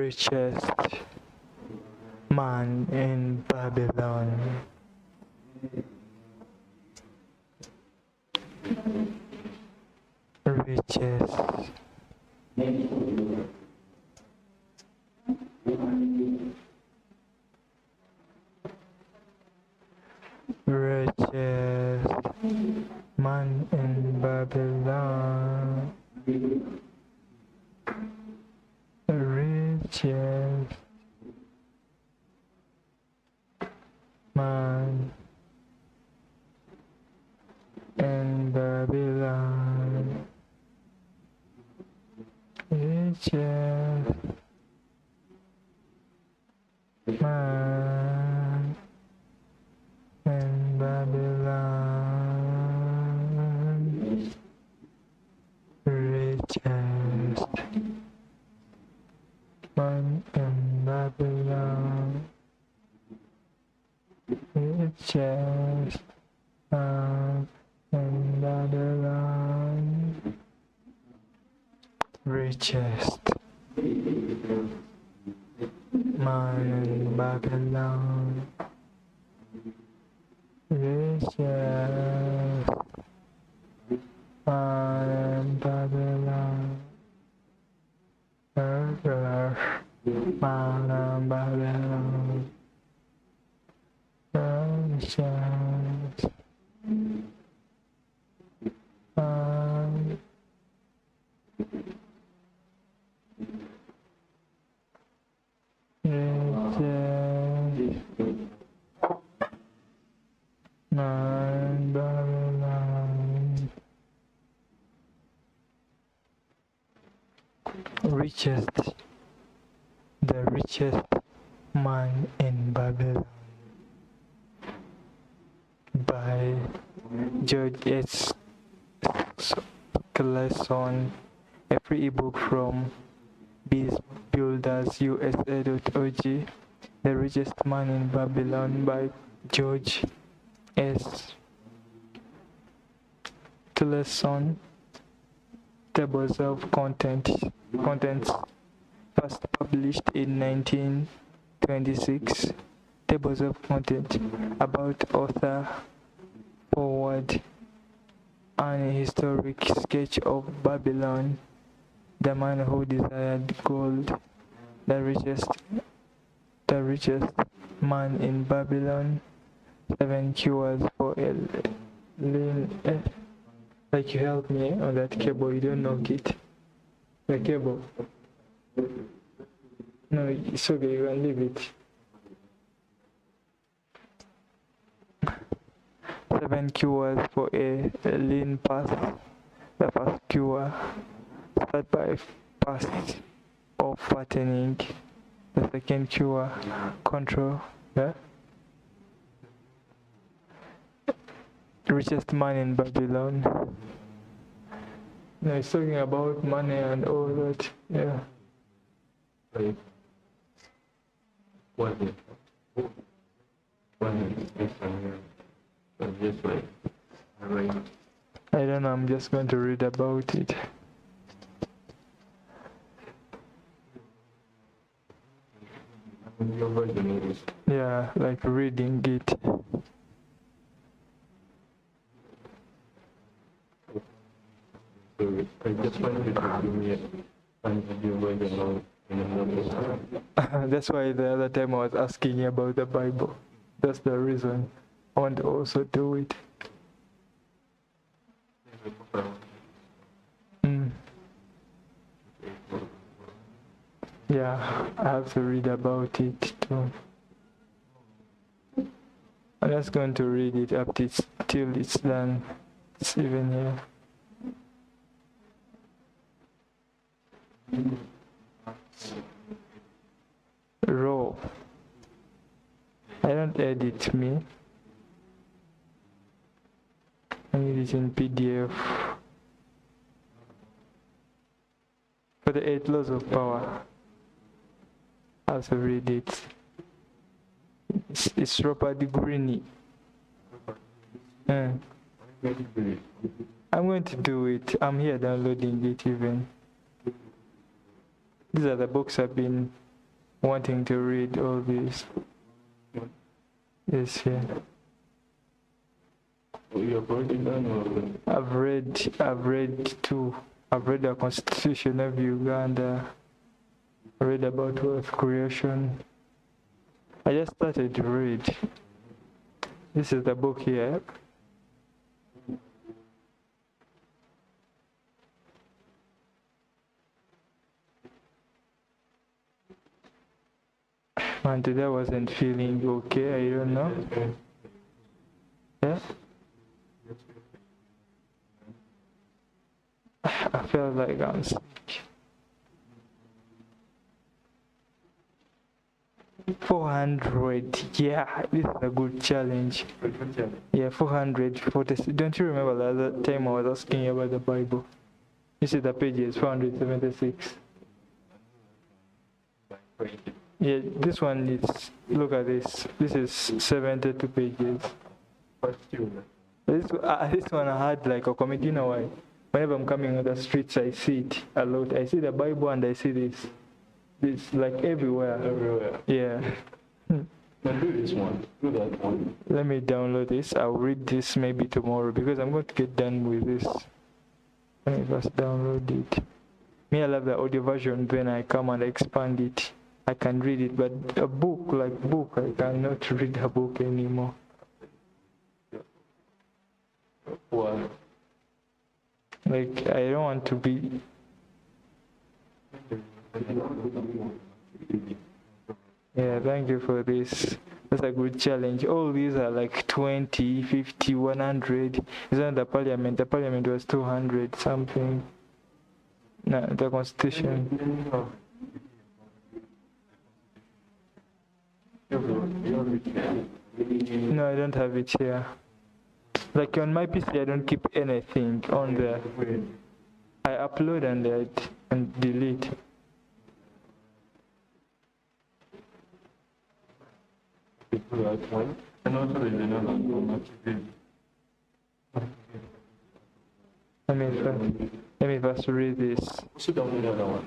Richest man in Babylon. Richest man in Babylon. Richest man in Babylon. Richest man in Babylon. Richest man in Babylon. Richest man in Babylon. Richest man in Babylon. Richest man in Babylon. man in Babylon. Righteous man. Righteous man in Babylon. The richest man in Babylon by George S. Clason, a free ebook from BizBuildersUSA.org. The Richest Man in Babylon by George S. Clason. Tables of contents, first published in 1926. Tables of content about author, forward, an historic sketch of Babylon, the man who desired gold, the richest man in Babylon, 7 cures for like you help me on that cable, you don't knock it. The cable. No, it's okay, you can leave it. 7 cures for a lean path. The first cure, start by fast or fattening. The second cure, control. Yeah? Richest man in Babylon. No, it's talking about money and all that. Yeah. Like, what is this one here? So just like, alright. I don't know, I'm just going to read about it. Your version is. Yeah, like reading it. So I just wanted you to give me an video version of in another. That's why the other time I was asking you about the Bible. That's the reason I want to also do it. Yeah, I have to read about it too. I'm just going to read it up till it's done. It's even here. Raw. I don't edit me. I need it in PDF. For the 8 laws of power. I have to read it. It's Robert Greene. I'm going to do it. I'm here downloading it even. These are the books I've been wanting to read, all these. Yes, yeah. You're already done or? I've read 2. I've read the Constitution of Uganda. I read about wealth creation. I just started to read. This is the book here. And today I wasn't feeling okay, I don't know. Yeah? I felt like I'm sick. 400, yeah, this is a good challenge. Yeah, 440. Don't you remember the other time I was asking you about the Bible? You see the pages, 476. Yeah, this one is, look at this. This is 72 pages. This one I had like a comic, you know why? Whenever I'm coming on the streets, I see it a lot. I see the Bible and I see this. It's like everywhere. Everywhere. Yeah. Now do this one. Do that one. Let me download this. I'll read this maybe tomorrow because I'm going to get done with this. Let me first download it. Me, I love the audio version, then I come and expand it. I can read it, but a book, I cannot read a book anymore. Why? Like, I don't want to be. Yeah, thank you for this. That's a good challenge. All these are like 20, 50, 100. Isn't the parliament? The parliament was 200 something. No, the constitution. No, I don't have it here. Like on my PC, I don't keep anything on there. I upload and delete. And also there's another one. Let me first read this. Also download the other one.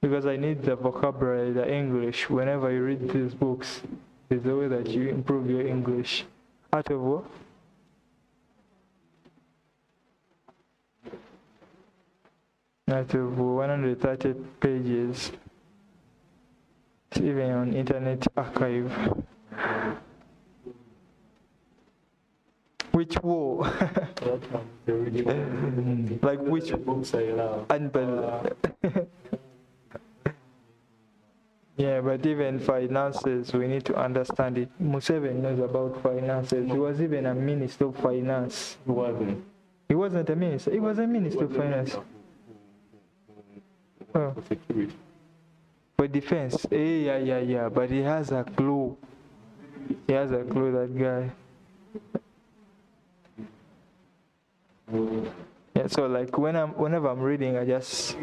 Because I need the vocabulary, the English. Whenever you read these books, there's a way that you improve your English. Out of what? Out of 130 pages. It's even on Internet Archive. Which war? Like which books I love? Yeah, but even finances, we need to understand it. Museveni knows about finances. He was even a minister of finance. He wasn't. He wasn't a minister. He was a minister of finance. Oh. For defense. Yeah. But he has a clue. He has a clue, that guy. Yeah, so like whenever I'm reading, I just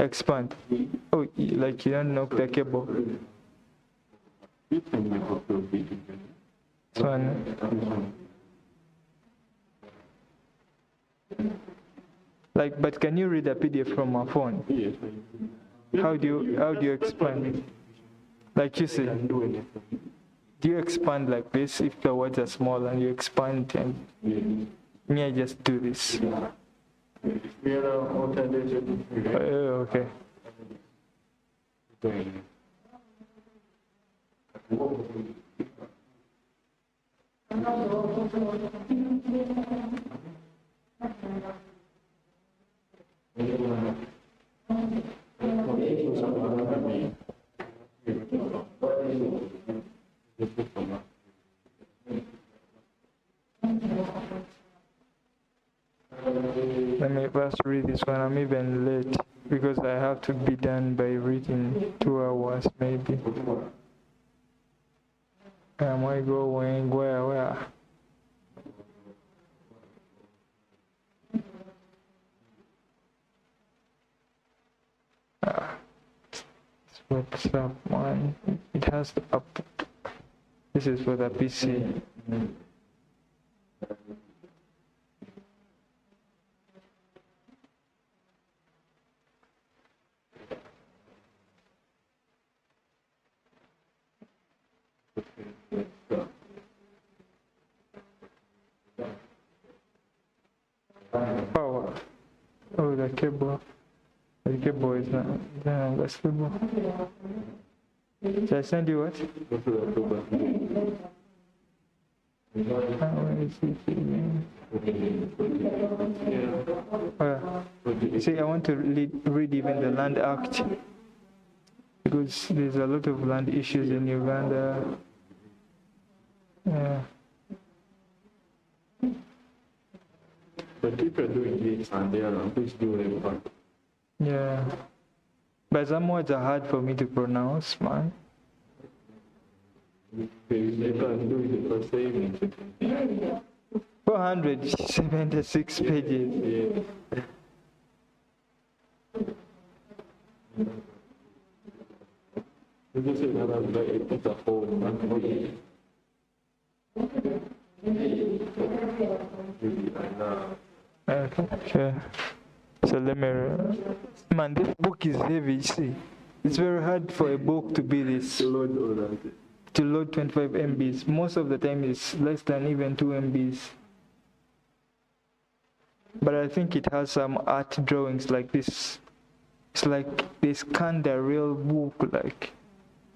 expand. Oh, like you don't knock the cable. This one. Like, but can you read a PDF from my phone? Yes. How do you expand? Like you say, do you expand like this if the words are small and you expand and me, I just do this. Okay. Let me first read this one. I'm even late because I have to be done by reading 2 hours maybe. Am I going where? WhatsApp one. It has the up. This is for the PC. Power. Oh, the cable. The cable is not stable. Should I send you what? Where is it again? See, I want to read even the Land Act because there's a lot of land issues in Uganda. Yeah. But people are doing this and they are please do it. Yeah. But some words are hard for me to pronounce, man. They can do it for saving. 476 pages. Yeah. You just say another guy, it's a phone. Okay. So let me. Man, this book is heavy. You see, it's very hard for a book to be this. To load 25 MBs. Most of the time, it's less than even 2 MBs. But I think it has some art drawings like this. It's like they scan the real book, like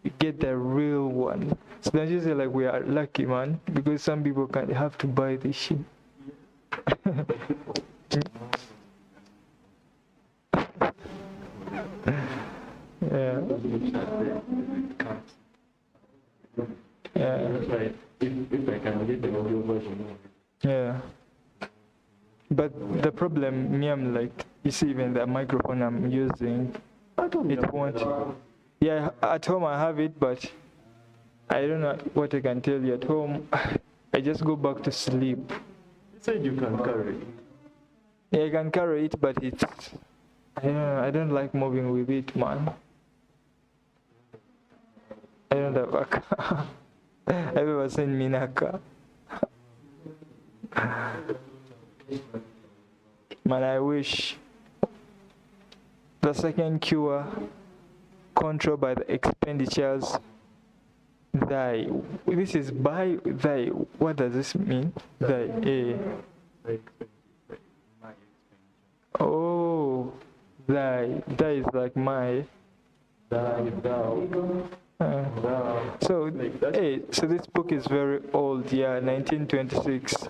you get the real one. So don't you say like we are lucky, man, because some people can't have to buy this shit. Yeah. Yeah. If I can get the audio version. Yeah. But the problem, me, I'm like, you see, even the microphone I'm using, it won't. Yeah, at home I have it, but I don't know what I can tell you. At home, I just go back to sleep. You said you can carry it. Yeah, I can carry it, but it's, I don't like moving with it, man. I don't have a car. I've ever seen me in a car. Man, I wish the second cure, control by the expenditures, thy. This is by thy. What does this mean? Thy. Oh, thy. Thy is like my. Thou. So, hey, so this book is very old, yeah, 1926.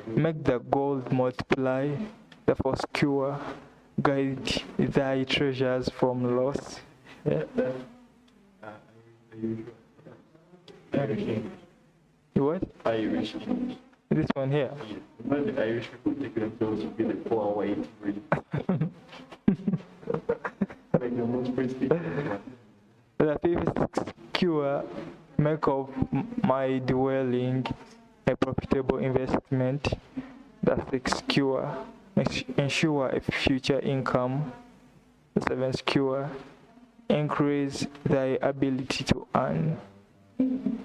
Make the gold multiply, the first cure, guide thy treasures from loss. Yeah. What? Irish. This one here. When the Irish people take themselves to be the 4-hour eating. Like the most prestigious one. The fifth cure, make of my dwelling a profitable investment. The sixth cure, ensure a future income. The seventh cure, increase thy ability to earn.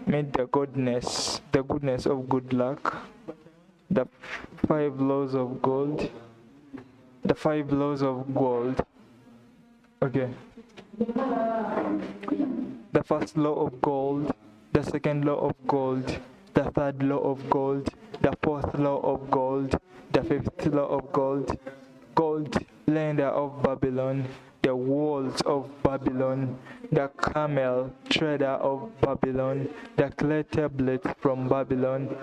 Make the goodness of good luck. The 5 laws of gold. The 5 laws of gold. Okay. The first law of gold, the second law of gold, the third law of gold, the fourth law of gold, the fifth law of gold, gold lender of Babylon, the walls of Babylon, the camel trader of Babylon, the clay tablet from Babylon,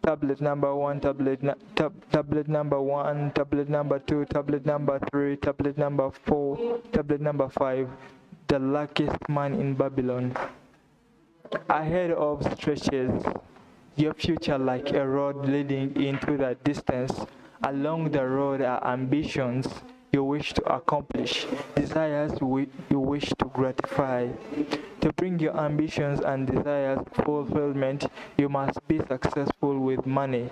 tablet number 1, tablet number 1, tablet number 2, tablet number 3, tablet number 4, tablet number 5, the luckiest man in Babylon. Ahead of stretches your future like a road leading into the distance. Along the road are ambitions you wish to accomplish, desires you wish to gratify. To bring your ambitions and desires fulfillment, you must be successful with money.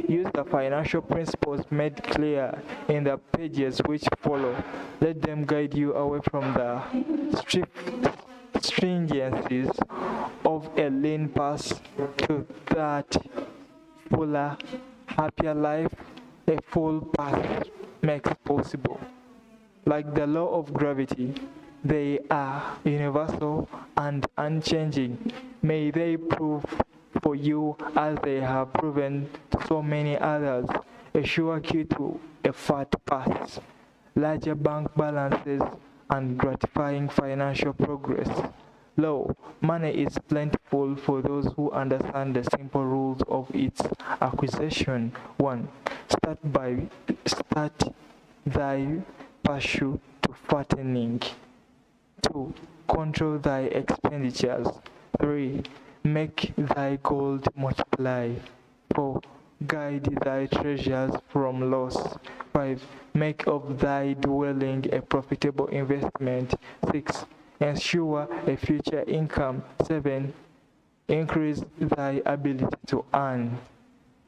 Use the financial principles made clear in the pages which follow. Let them guide you away from the stringencies of a lean path to that fuller, happier life a full path makes possible. Like the law of gravity, they are universal and unchanging. May they prove for you, as they have proven to so many others, a sure key to a fat path, larger bank balances, and gratifying financial progress. Lo, money is plentiful for those who understand the simple rules of its acquisition. 1. Start thy pursuit to fattening. 2. Control thy expenditures. 3. Make thy gold multiply. 4. Guide thy treasures from loss. 5. Make of thy dwelling a profitable investment. 6. Ensure a future income. 7. Increase thy ability to earn.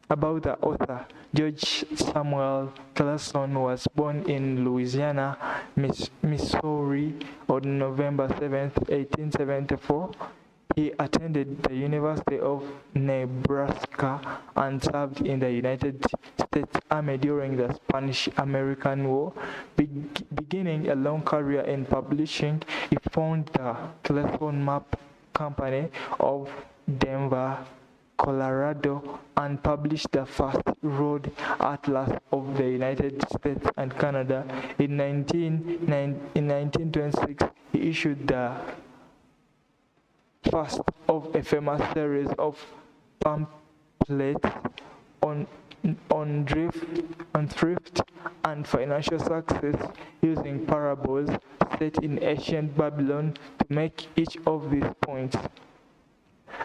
About the author, George Samuel Clason was born in Louisiana, Missouri on November 7, 1874. He attended the University of Nebraska and served in the United States Army during the Spanish-American War. Beginning a long career in publishing, he founded the Clason Map Company of Denver, Colorado, and published the first road atlas of the United States and Canada. In 1926, he issued the first of a famous series of pamphlets on thrift and financial success, using parables set in ancient Babylon to make each of these points.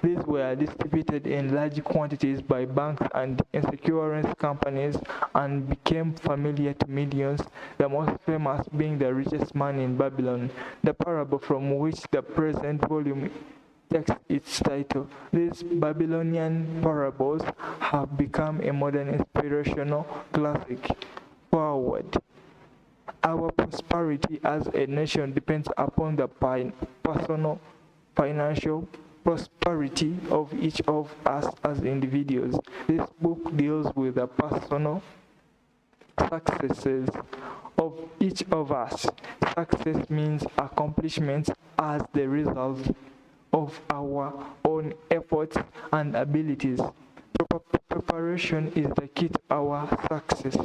These were distributed in large quantities by banks and insurance companies and became familiar to millions, the most famous being the richest man in Babylon, the parable from which the present volume takes its title. These Babylonian parables have become a modern inspirational classic. Forward. Our prosperity as a nation depends upon the personal financial prosperity of each of us as individuals. This book deals with the personal successes of each of us. Success means accomplishments as the result of our own efforts and abilities. Proper preparation is the key to our success.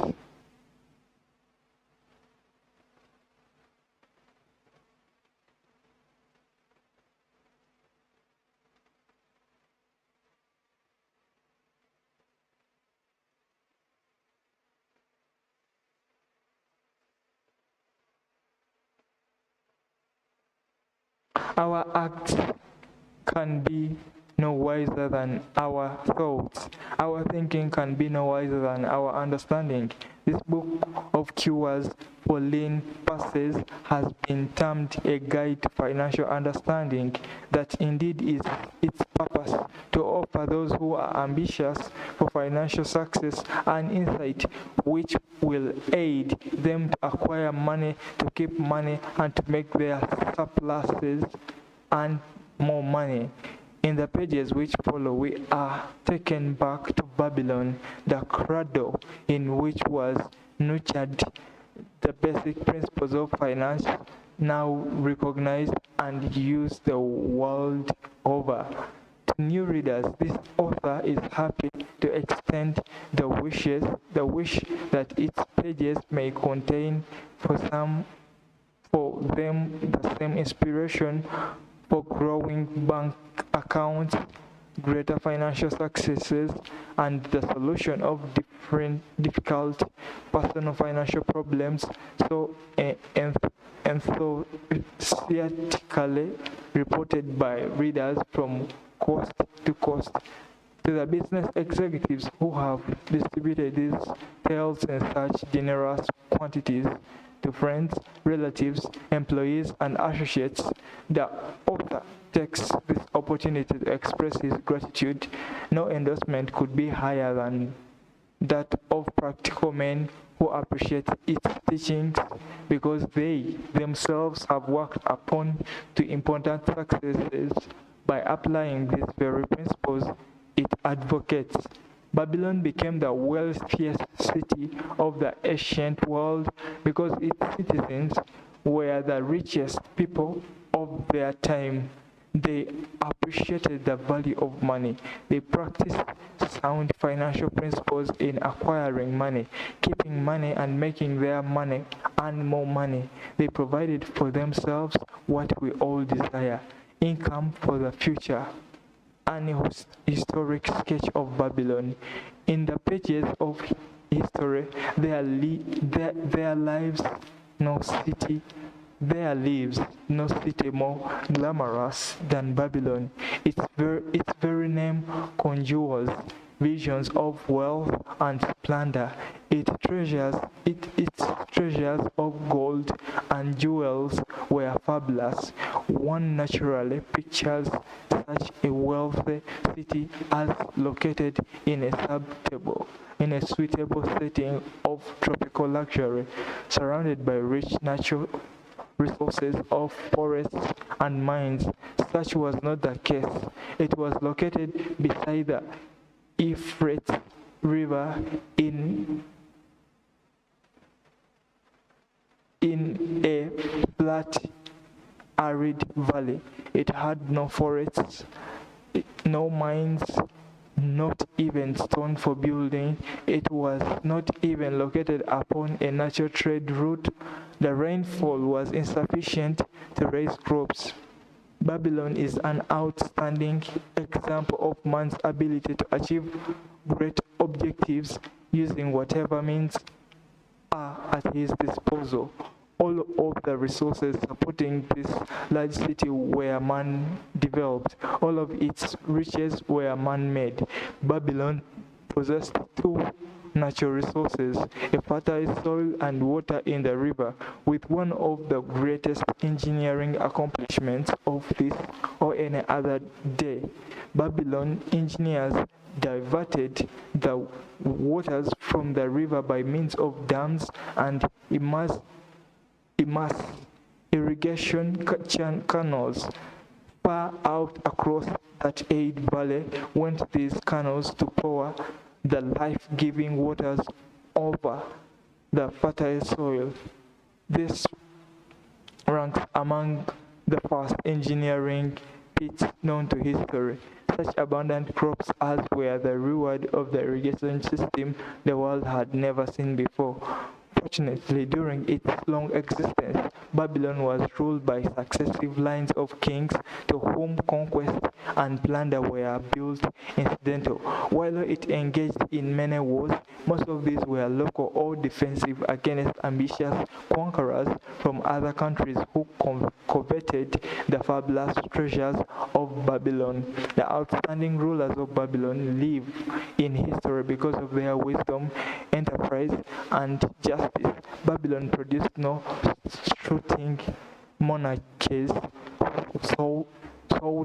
Our acts can be no wiser than our thoughts. Our thinking can be no wiser than our understanding. This book of cures for lean purses has been termed a guide to financial understanding. That indeed is its purpose, to offer those who are ambitious for financial success an insight which will aid them to acquire money, to keep money, and to make their surpluses and more money. In the pages which follow, we are taken back to Babylon, the cradle in which was nurtured the basic principles of finance, now recognized and used the world over. To new readers, this author is happy to extend the wish that its pages may contain for them the same inspiration for growing bank accounts, greater financial successes, and the solution of difficult personal financial problems so enthusiastically reported by readers from coast to coast. To the business executives who have distributed these tales in such generous quantities, to friends, relatives, employees, and associates, the author takes this opportunity to express his gratitude. No endorsement could be higher than that of practical men who appreciate its teachings because they themselves have worked upon to important successes by applying these very principles it advocates. Babylon became the wealthiest city of the ancient world because its citizens were the richest people of their time. They appreciated the value of money. They practiced sound financial principles in acquiring money, keeping money, and making their money and more money. They provided for themselves what we all desire: income for the future. An historic sketch of Babylon. In the pages of history, there lives no city more glamorous than Babylon. Its very name conjures visions of wealth and splendor. Its treasures of gold and jewels were fabulous. One naturally pictures such a wealthy city as located in a suitable setting of tropical luxury, surrounded by rich natural resources of forests and mines. Such was not the case. It was located beside the Euphrates River in a flat, arid valley. It had no forests, no mines, not even stone for building. It was not even located upon a natural trade route. The rainfall was insufficient to raise crops. Babylon is an outstanding example of man's ability to achieve great objectives using whatever means are at his disposal. All of the resources supporting this large city were man-developed. All of its riches were man-made. Babylon possessed two natural resources, a fertile soil and water in the river. With one of the greatest engineering accomplishments of this or any other day, Babylon engineers diverted the waters from the river by means of dams and immense irrigation canals. Far out across that Aid Valley went these canals to pour the life-giving waters over the fertile soil. This ranks among the first engineering feats known to history. Such abundant crops as were the reward of the irrigation system the world had never seen before. Fortunately, during its long existence, Babylon was ruled by successive lines of kings to whom conquest and plunder were built incidental. While it engaged in many wars, most of these were local or defensive against ambitious conquerors from other countries who coveted the fabulous treasures of Babylon. The outstanding rulers of Babylon live in history because of their wisdom, enterprise, and justice. Babylon produced no strutting monarchies who sought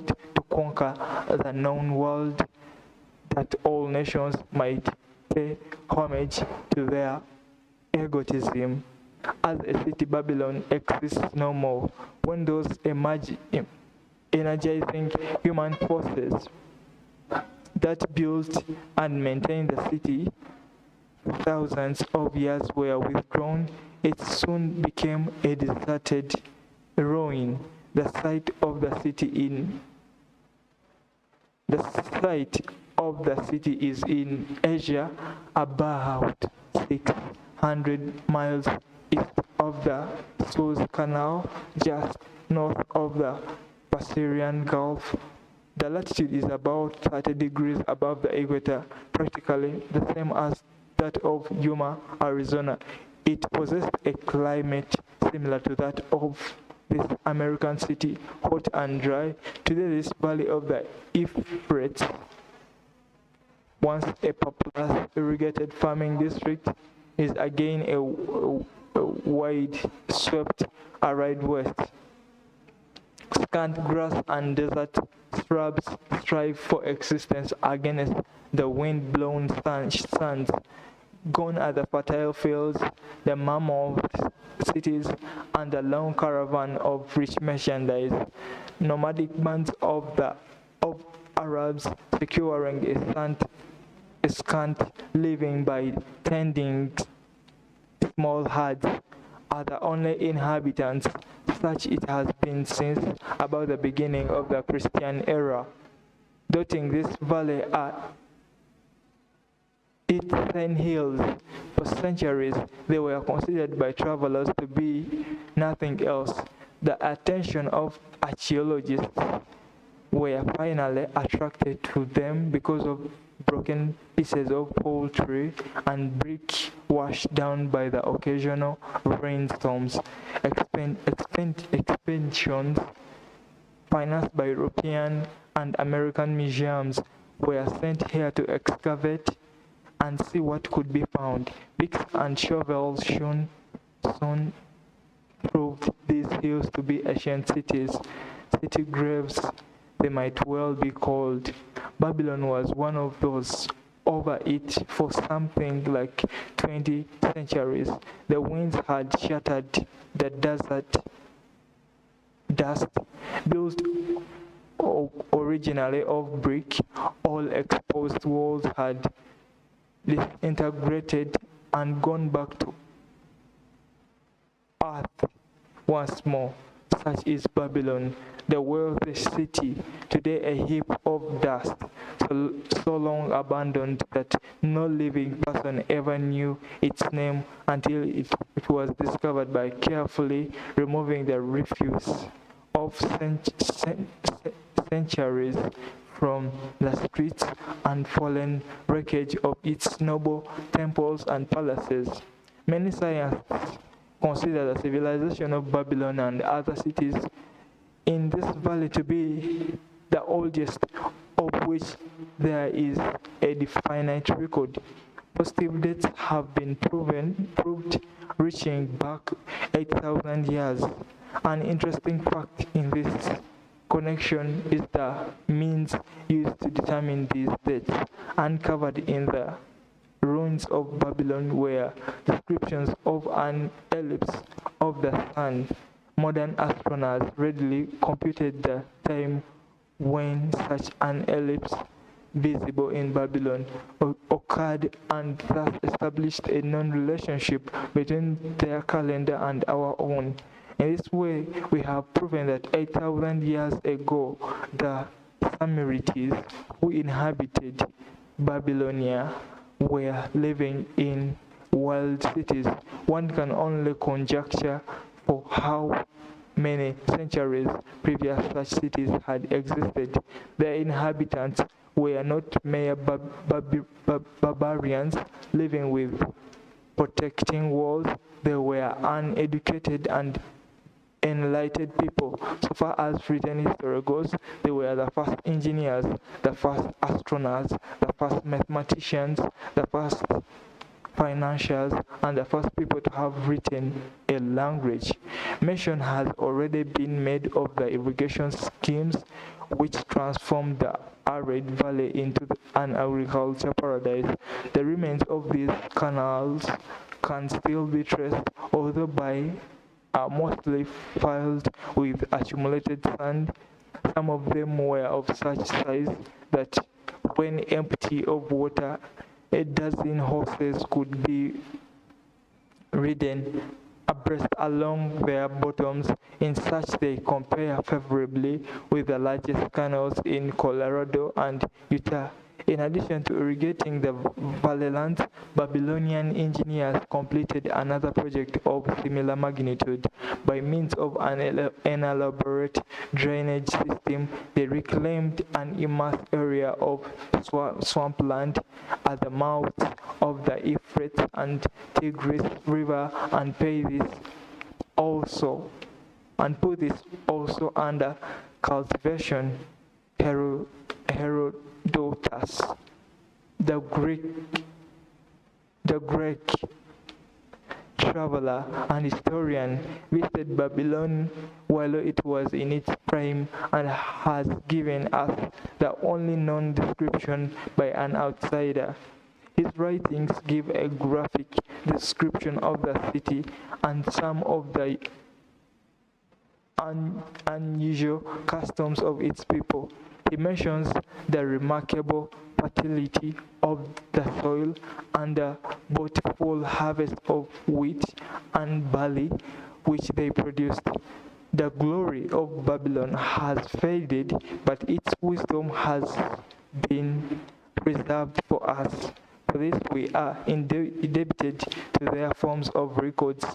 to conquer the known world that all nations might pay homage to their egotism. As a city, Babylon exists no more. When those energizing human forces that built and maintained the city thousands of years were withdrawn, it soon became a deserted ruin. The site of the city is in Asia, about 600 miles east of the Suez Canal, just north of the Persian Gulf. The latitude is about 30 degrees above the equator, practically the same as that of Yuma, Arizona. It possessed a climate similar to that of this American city, hot and dry. Today, this valley of the Euphrates, once a populous irrigated farming district, is again a wide swept arid west. Scant grass and desert shrubs strive for existence against the wind-blown sands. Gone are the fertile fields, the mammoth cities, and the long caravan of rich merchandise. Nomadic bands of Arabs securing a scant living by tending small herds are the only inhabitants. Such it has been since about the beginning of the Christian era. Dotting this valley are its sand hills. For centuries, they were considered by travelers to be nothing else. The attention of archaeologists were finally attracted to them because of broken pieces of poultry and brick washed down by the occasional rainstorms. Expeditions financed by European and American museums were sent here to excavate and see what could be found. Picks and shovels soon proved these hills to be ancient cities, city graves they might well be called. Babylon was one of those. Over it for something like 20 centuries. The winds had shattered the desert dust, built originally of brick. All exposed walls had disintegrated and gone back to earth once more. such is Babylon, the wealthy city, today a heap of dust, so long abandoned that no living person ever knew its name until it was discovered by carefully removing the refuse of centuries from the streets and fallen wreckage of its noble temples and palaces. Many scientists consider the civilization of Babylon and other cities in this valley to be the oldest, of which there is a definite record. Positive dates have been proved reaching back 8,000 years. An interesting fact in this connection is the means used to determine these dates. Uncovered in the ruins of Babylon were descriptions of an ellipse of the sun. Modern astronomers readily computed the time when such an ellipse visible in Babylon occurred and thus established a known relationship between their calendar and our own. In this way, we have proven that 8,000 years ago, the Samarites who inhabited Babylonia were living in walled cities. One can only conjecture for how many centuries previous such cities had existed. Their inhabitants were not mere barbarians living with protecting walls. They were uneducated and enlightened people. So far as written history goes, they were the first engineers, the first astronauts, the first mathematicians, the first financiers, and the first people to have written a language. Mention has already been made of the irrigation schemes which transformed the arid valley into an agriculture paradise. The remains of these canals can still be traced, although are mostly filled with accumulated sand. Some of them were of such size that when empty of water, a dozen horses could be ridden abreast along their bottoms. In such they compare favorably with the largest canals in Colorado and Utah. In addition to irrigating the valley lands, Babylonian engineers completed another project of similar magnitude. By means of an elaborate drainage system, they reclaimed an immense area of swampland at the mouth of the Euphrates and Tigris River and put this also under cultivation. Herodotus, the Greek traveler and historian, visited Babylon while it was in its prime and has given us the only known description by an outsider. His writings give a graphic description of the city and some of the unusual customs of its people. He mentions the remarkable fertility of the soil and the bountiful harvest of wheat and barley which they produced. The glory of Babylon has faded, but its wisdom has been preserved for us. For this we are indebted to their forms of records.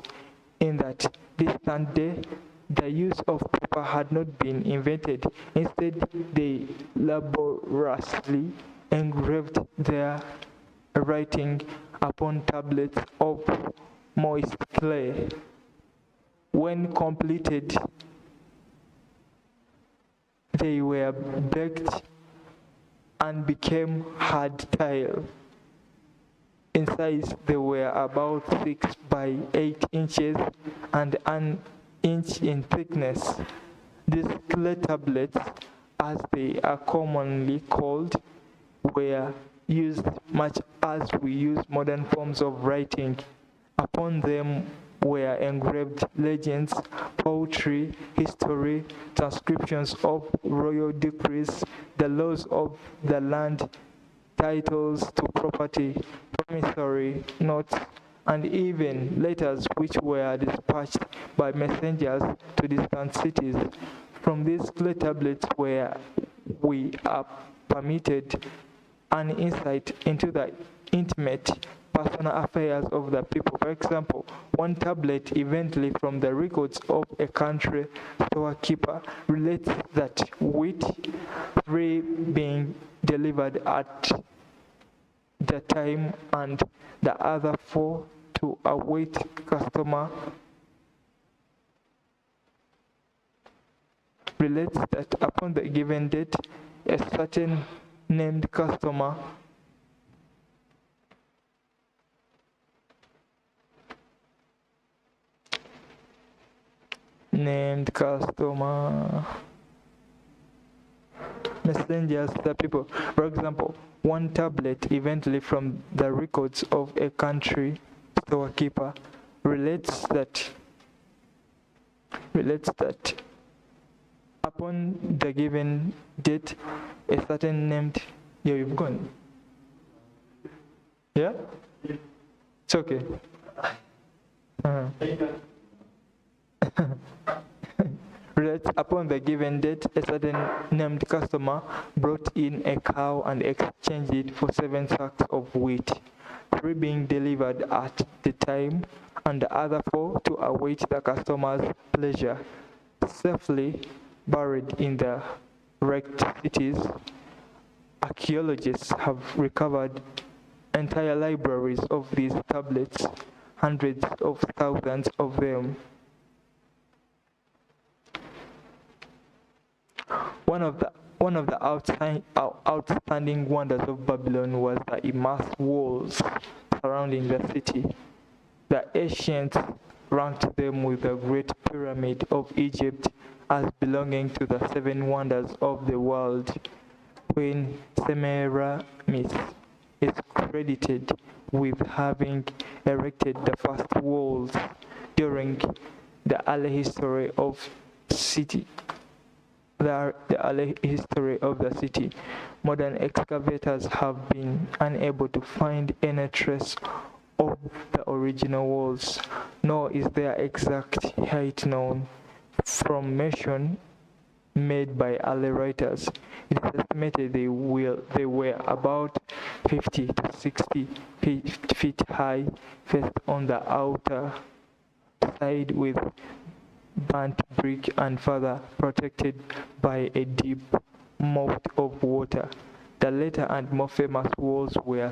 In that distant day, the use of paper had not been invented. Instead, they laboriously engraved their writing upon tablets of moist clay. When completed, they were baked and became hard tile. In size, they were about 6 by 8 inches and an inch in thickness. These clay tablets, as they are commonly called, were used much as we use modern forms of writing. Upon them were engraved legends, poetry, history, transcriptions of royal decrees, the laws of the land, titles to property, promissory notes, and even letters which were dispatched by messengers to distant cities. From these clay tablets we are permitted an insight into the intimate personal affairs of the people. For example, one tablet evidently from the records of a country storekeeper relates that wheat 3 being delivered at the time and the other 4 to await customer relates that upon the given date a certain named customer messengers, the people. For example, one tablet eventually from the records of a country storekeeper relates that upon the given date a certain named you've gone. Yeah? It's okay. Relates upon the given date, a certain named customer brought in a cow and exchanged it for 7 sacks of wheat, 3 being delivered at the time, and the other 4 to await the customer's pleasure. Safely buried in the wrecked cities, archaeologists have recovered entire libraries of these tablets, hundreds of thousands of them. One of the outstanding wonders of Babylon was the immense walls surrounding the city. The ancients ranked them with the Great Pyramid of Egypt as belonging to the 7 wonders of the world, when Semiramis is credited with having erected the first walls during the early history of city. The early history of the city. Modern excavators have been unable to find any trace of the original walls, nor is their exact height known. From measurements made by early writers, it is estimated they were about 50 to 60 feet high, faced on the outer side with burnt brick and further protected by a deep moat of water. The later and more famous walls were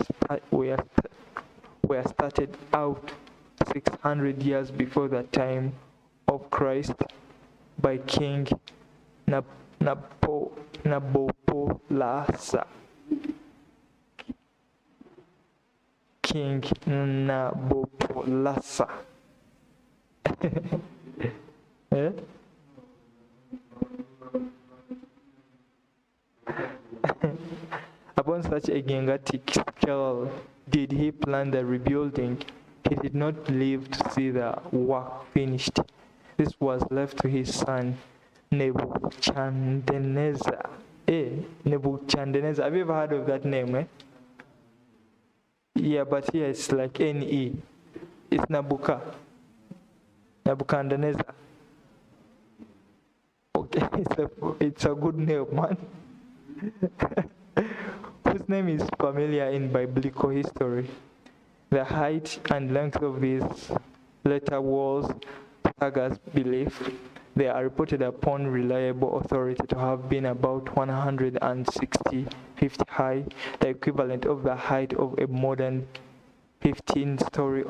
started out 600 years before the time of Christ by King Nabopolassar. King Nabopolassar. Eh? Upon such a gigantic scale did he plan the rebuilding. He did not live to see the work finished. This was left to his son Nebuchadnezzar. Nebuchadnezzar. Have you ever heard of that name? Yeah, but here it's like N-E. It's Nebuchadnezzar. Okay, it's a good name, man. Whose name is familiar in biblical history. The height and length of these later walls staggers belief. They are reported upon reliable authority to have been about 160 feet high, the equivalent of the height of a modern 15-story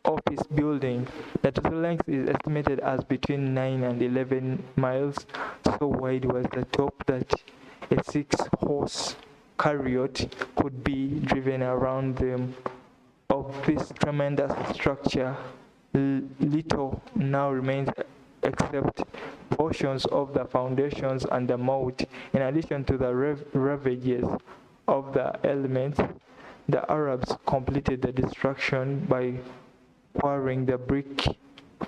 office building. The total length is estimated as between 9 and 11 miles. So wide was the top that a 6-horse chariot could be driven around them. Of this tremendous structure, little now remains except portions of the foundations and the moat. In addition to the ravages of the elements, the Arabs completed the destruction by pouring the brick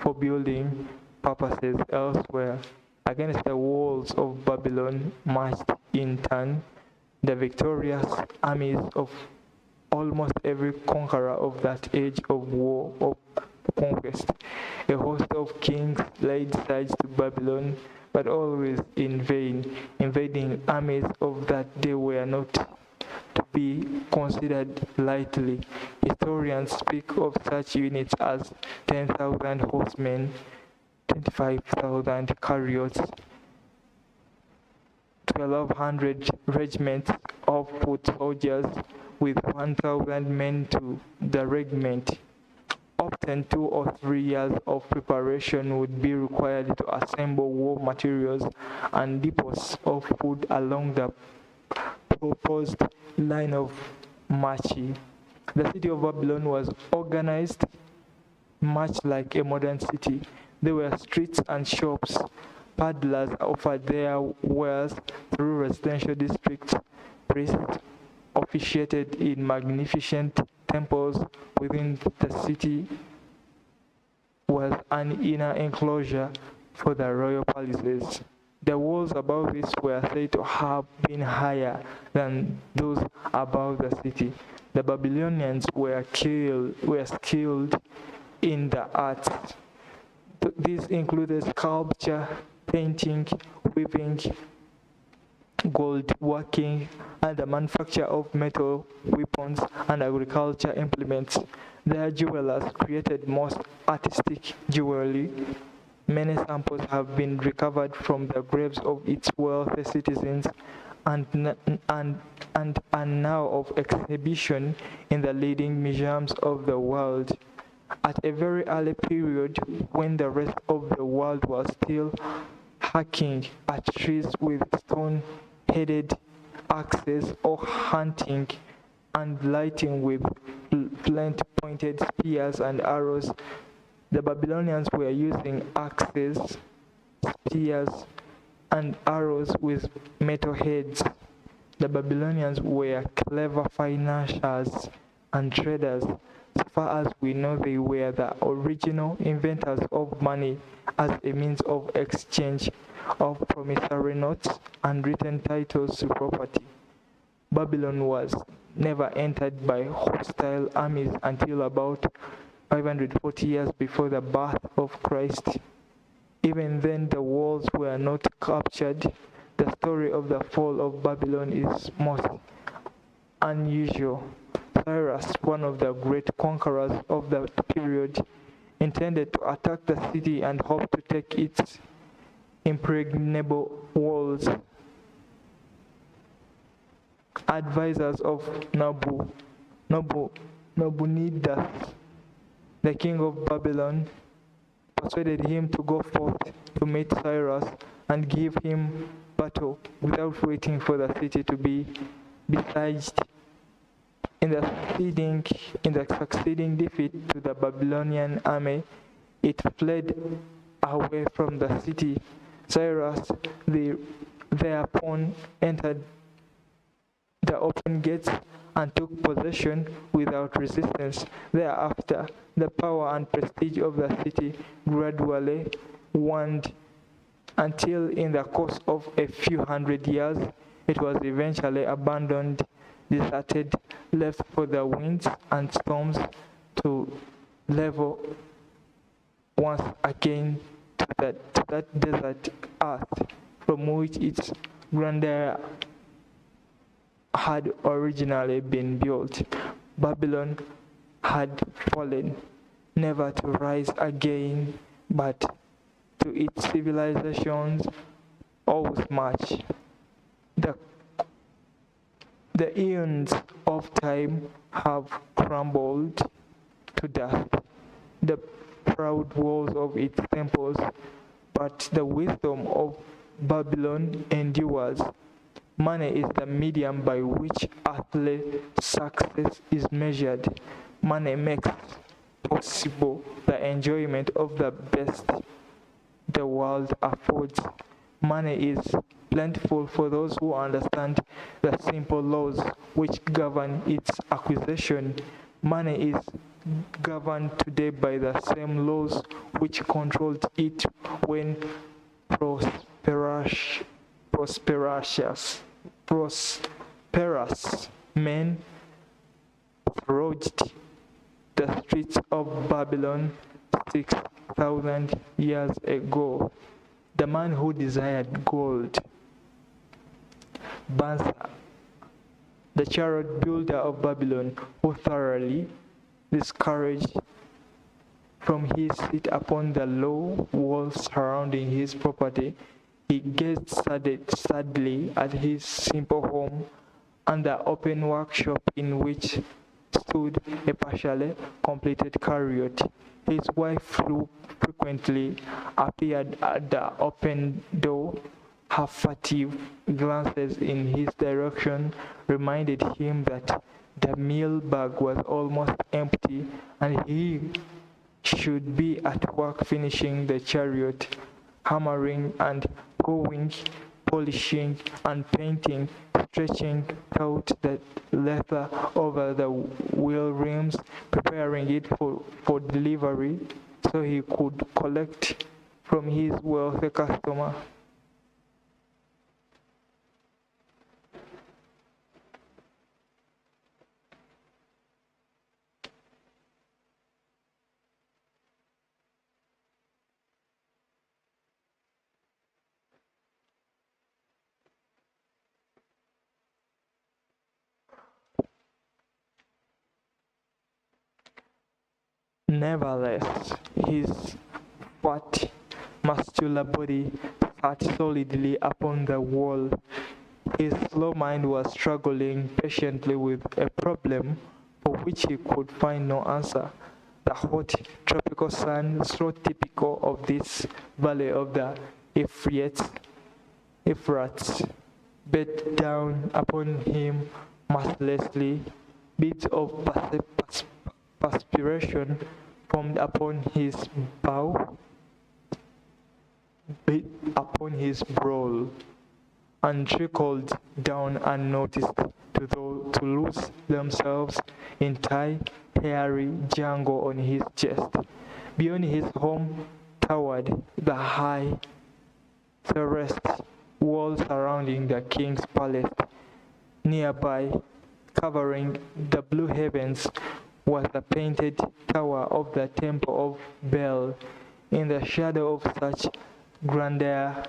for building purposes elsewhere. Against the walls of Babylon marched in turn the victorious armies of almost every conqueror of that age of war of conquest. A host of kings laid siege to Babylon, but always in vain. Invading armies of that day were not to be considered lightly. Historians speak of such units as 10,000 horsemen, 25,000 chariots, 1,200 regiments of foot soldiers with 1,000 men to the regiment. Often 2 or 3 years of preparation would be required to assemble war materials and depots of food along the proposed line of march. The city of Babylon was organized much like a modern city. There were streets and shops. Peddlers offered their wares through residential districts. Priests officiated in magnificent temples within the city. Was an inner enclosure for the royal palaces. The walls above this were said to have been higher than those above the city. The Babylonians were skilled in the arts. These included sculpture, painting, weaving, gold working, and the manufacture of metal weapons and agriculture implements. Their jewelers created most artistic jewelry. Many samples have been recovered from the graves of its wealthy citizens and are now of exhibition in the leading museums of the world. At a very early period, when the rest of the world was still hacking at trees with stone-headed axes or hunting and lighting with flint-pointed spears and arrows, the Babylonians were using axes, spears, and arrows with metal heads. The Babylonians were clever financiers and traders. As far as we know, they were the original inventors of money as a means of exchange of promissory notes and written titles to property. Babylon was never entered by hostile armies until about 540 years before the birth of Christ. Even then, the walls were not captured. The story of the fall of Babylon is most unusual. Cyrus, one of the great conquerors of the period, intended to attack the city and hoped to take its impregnable walls. Advisors of Nabonidus, the king of Babylon, persuaded him to go forth to meet Cyrus and give him battle without waiting for the city to be besieged. In the succeeding defeat to the Babylonian army, it fled away from the city. Cyrus thereupon entered the open gates and took possession without resistance. Thereafter, the power and prestige of the city gradually waned until in the course of a few hundred years, it was eventually abandoned, deserted, left for the winds and storms to level once again to that desert earth from which its grandeur had originally been built. Babylon had fallen, never to rise again, but to its civilizations always march. The eons of time have crumbled to dust the proud walls of its temples, but the wisdom of Babylon endures. Money is the medium by which earthly success is measured. Money makes possible the enjoyment of the best the world affords. Money is plentiful for those who understand the simple laws which govern its acquisition. Money is governed today by the same laws which controlled it when prosperous men approached the streets of Babylon 6,000 years ago. The man who desired gold, Bansa, the chariot builder of Babylon, who thoroughly discouraged from his seat upon the low walls surrounding his property, he gazed sadly at his simple home and the open workshop in which stood a partially completed chariot. His wife frequently appeared at the open door. Her furtive glances in his direction reminded him that the meal bag was almost empty and he should be at work finishing the chariot, hammering and hewing, polishing and painting, stretching out the leather over the wheel rims, preparing it for delivery so he could collect from his wealthy customer. Nevertheless, his fat, muscular body sat solidly upon the wall. His slow mind was struggling patiently with a problem for which he could find no answer. The hot tropical sun, so typical of this valley of the Euphrates, beat down upon him mercilessly. Bits of perspiration formed upon his brow, and trickled down unnoticed to lose themselves in tight, hairy jungle on his chest. Beyond his home towered the high terraced wall surrounding the king's palace. Nearby, covering the blue heavens, was the painted tower of the Temple of Bel. In the shadow of such grandeur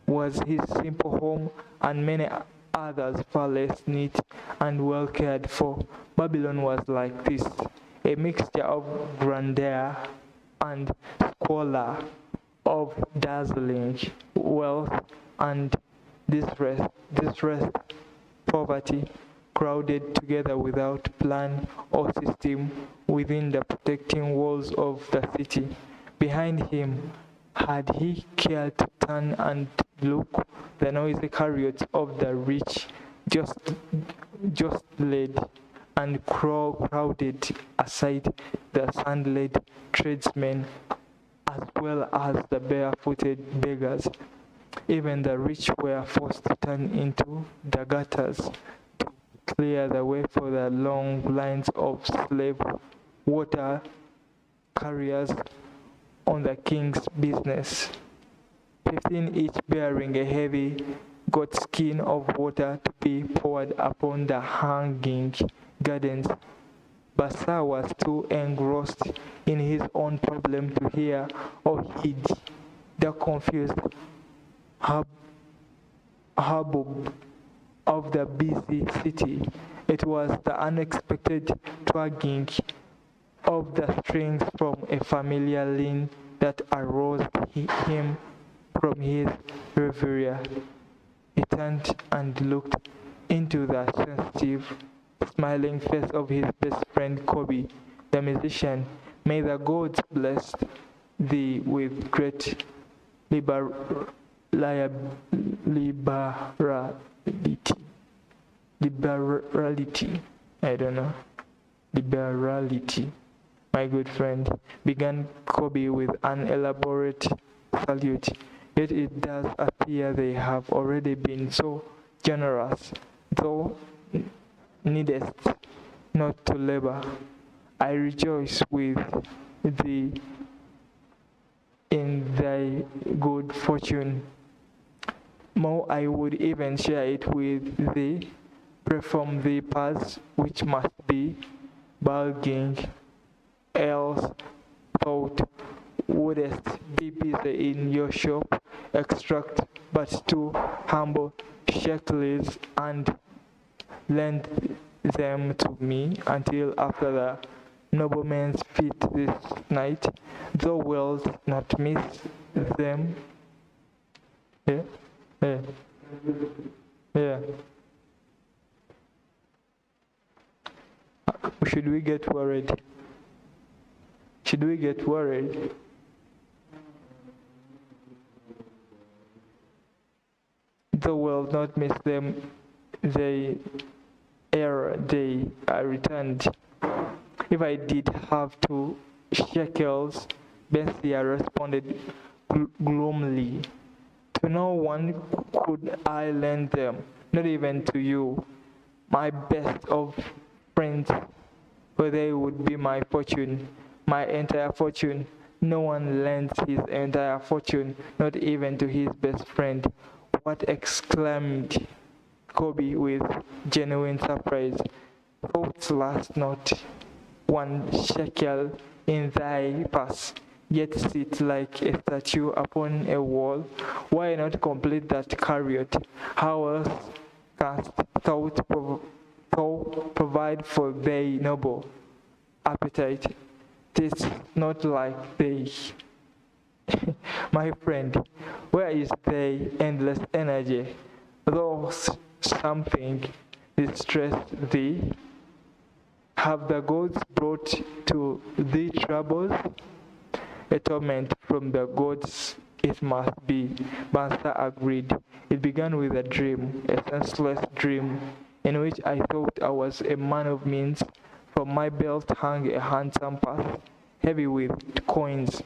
was his simple home and many others far less neat and well cared for. Babylon was like this, a mixture of grandeur and squalor, of dazzling wealth and distressed poverty, crowded together without plan or system within the protecting walls of the city. Behind him, had he cared to turn and look, the noisy chariots of the rich just led and crowded aside the sandaled tradesmen as well as the barefooted beggars. Even the rich were forced to turn into the gutters clear the way for the long lines of slave water carriers on the king's business, 15 each bearing a heavy goat skin of water to be poured upon the hanging gardens. Basa was too engrossed in his own problem to hear or heed the confused hubbub of the busy city. It was the unexpected twagging of the strings from a familiar line that aroused him from his reverie. He turned and looked into the sensitive, smiling face of his best friend Kobe, the musician. May the gods bless thee with great liberality. I don't know. Liberality. My good friend, began Kobe with an elaborate salute. Yet it does appear they have already been so generous, though needest not to labor. I rejoice with thee in thy good fortune. More, I would even share it with thee, perform thee paths which must be bargaining, else thou wouldest be busy in your shop, extract but 2 humble shekels and lend them to me until after the nobleman's feet this night. Thou wilt not miss them. Yeah, yeah, yeah. Should we get worried? Should we get worried? Thou wilt not miss them, they ere day I returned. If I did have 2 shekels, Bethia responded gloomily, to no one could I lend them, not even to you, my best of friends, for they would be my fortune, my entire fortune. No one lends his entire fortune, not even to his best friend. What, exclaimed Kobe with genuine surprise. Thoughts last not 1 shekel in thy purse, yet sit like a statue upon a wall. Why not complete that chariot? How else canst thou provide for thy noble appetite? 'Tis not like thee. My friend, where is thy endless energy? Though something distressed thee, have the gods brought to thee troubles? A torment from the gods it must be, Bansa agreed. It began with a dream, a senseless dream, in which I thought I was a man of means. From my belt hung a handsome purse, heavy with coins.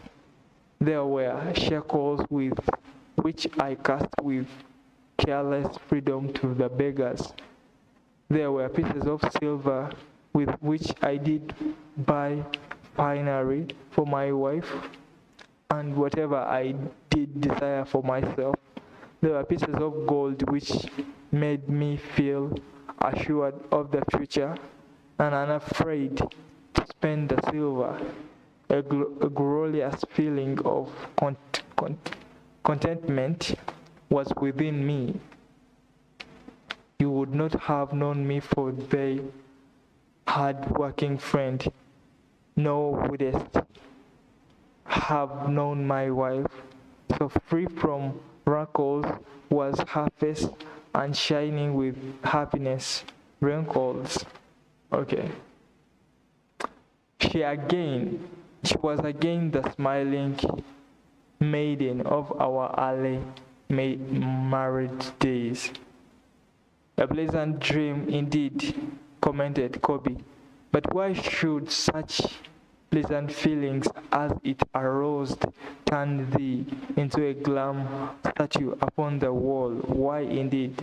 There were shekels with which I cast with careless freedom to the beggars. There were pieces of silver with which I did buy finery for my wife, and whatever I did desire for myself. There were pieces of gold which made me feel assured of the future and unafraid to spend the silver. A glorious feeling of contentment was within me. You would not have known me for thy hard-working friend, nor wouldst have known my wife. So free from wrinkles was her face, and shining with happiness. Wrinkles. Okay. She was again the smiling maiden of our early married days. A pleasant dream indeed, commented Kobe. But why should such pleasant feelings as it aroused turn thee into a glum statue upon the wall? Why indeed?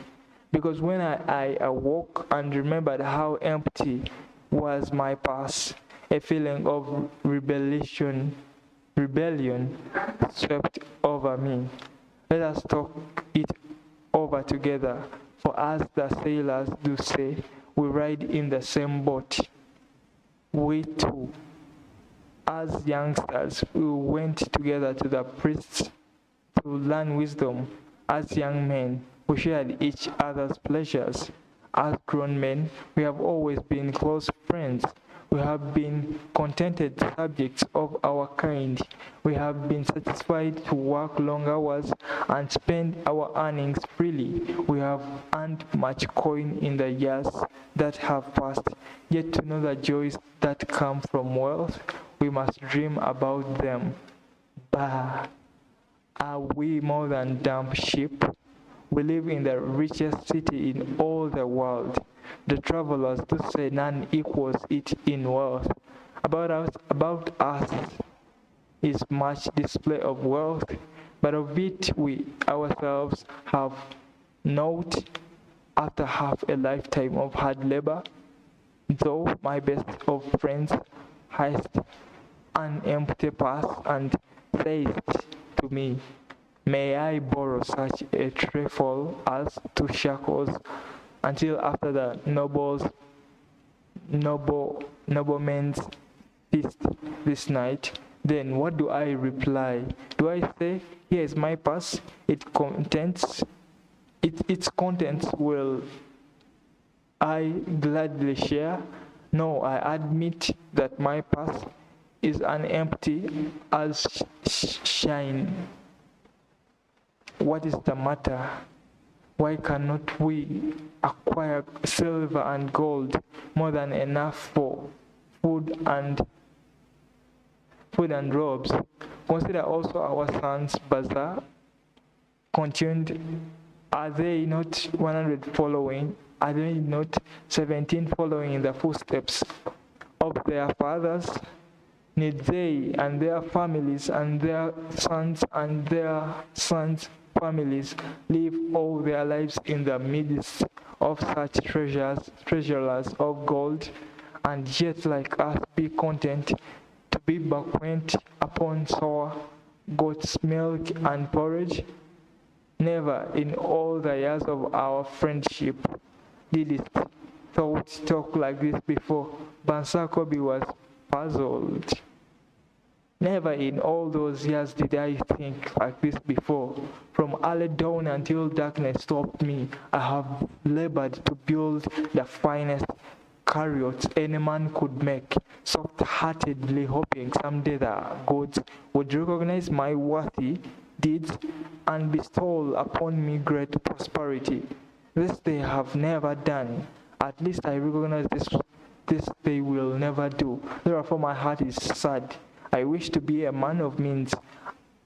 Because when I awoke and remembered how empty was my purse, a feeling of rebellion swept over me. Let us talk it over together, for as the sailors do say, we ride in the same boat. We too, as youngsters, we went together to the priests to learn wisdom. As young men, we shared each other's pleasures. As grown men, we have always been close friends. We have been contented subjects of our kind. We have been satisfied to work long hours and spend our earnings freely. We have earned much coin in the years that have passed. Yet to know the joys that come from wealth, we must dream about them. Bah! Are we more than dumb sheep? We live in the richest city in all the world. The travelers do say none equals it in wealth. About us is much display of wealth, but of it we ourselves have naught after half a lifetime of hard labor. Though my best of friends has an empty purse and says to me, may I borrow such a trifle as 2 shekels until after the noble nobleman's feast this night. Then what do I reply? Do I say, here is my purse, its contents will I gladly share? No, I admit that my purse is empty as shine. What is the matter? Why cannot we acquire silver and gold, more than enough for food and robes? Consider also our sons, Baza continued. Are they not 100 following? Are they not 17 following in the footsteps of their fathers? Need they and their families and their sons families live all their lives in the midst of such treasurers of gold, and yet like us be content to be banquet upon sour goat's milk and porridge? Never in all the years of our friendship did thought talk like this before. Bansakobi was puzzled. Never in all those years did I think like this before. From early dawn until darkness stopped me, I have labored to build the finest chariots any man could make, soft-heartedly hoping someday the gods would recognize my worthy deeds and bestow upon me great prosperity. This they have never done. At least I recognize this they will never do. Therefore my heart is sad. I wish to be a man of means.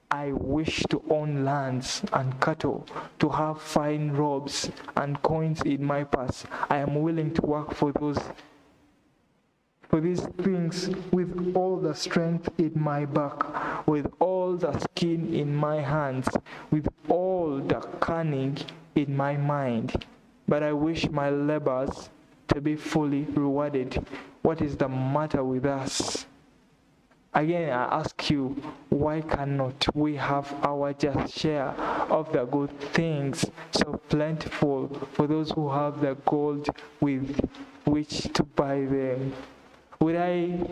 I wish to own lands and cattle, to have fine robes and coins in my purse. I am willing to work for these things with all the strength in my back, with all the skin in my hands, with all the cunning in my mind. But I wish my labors to be fully rewarded. What is the matter with us? Again, I ask you, why cannot we have our just share of the good things so plentiful for those who have the gold with which to buy them? Would I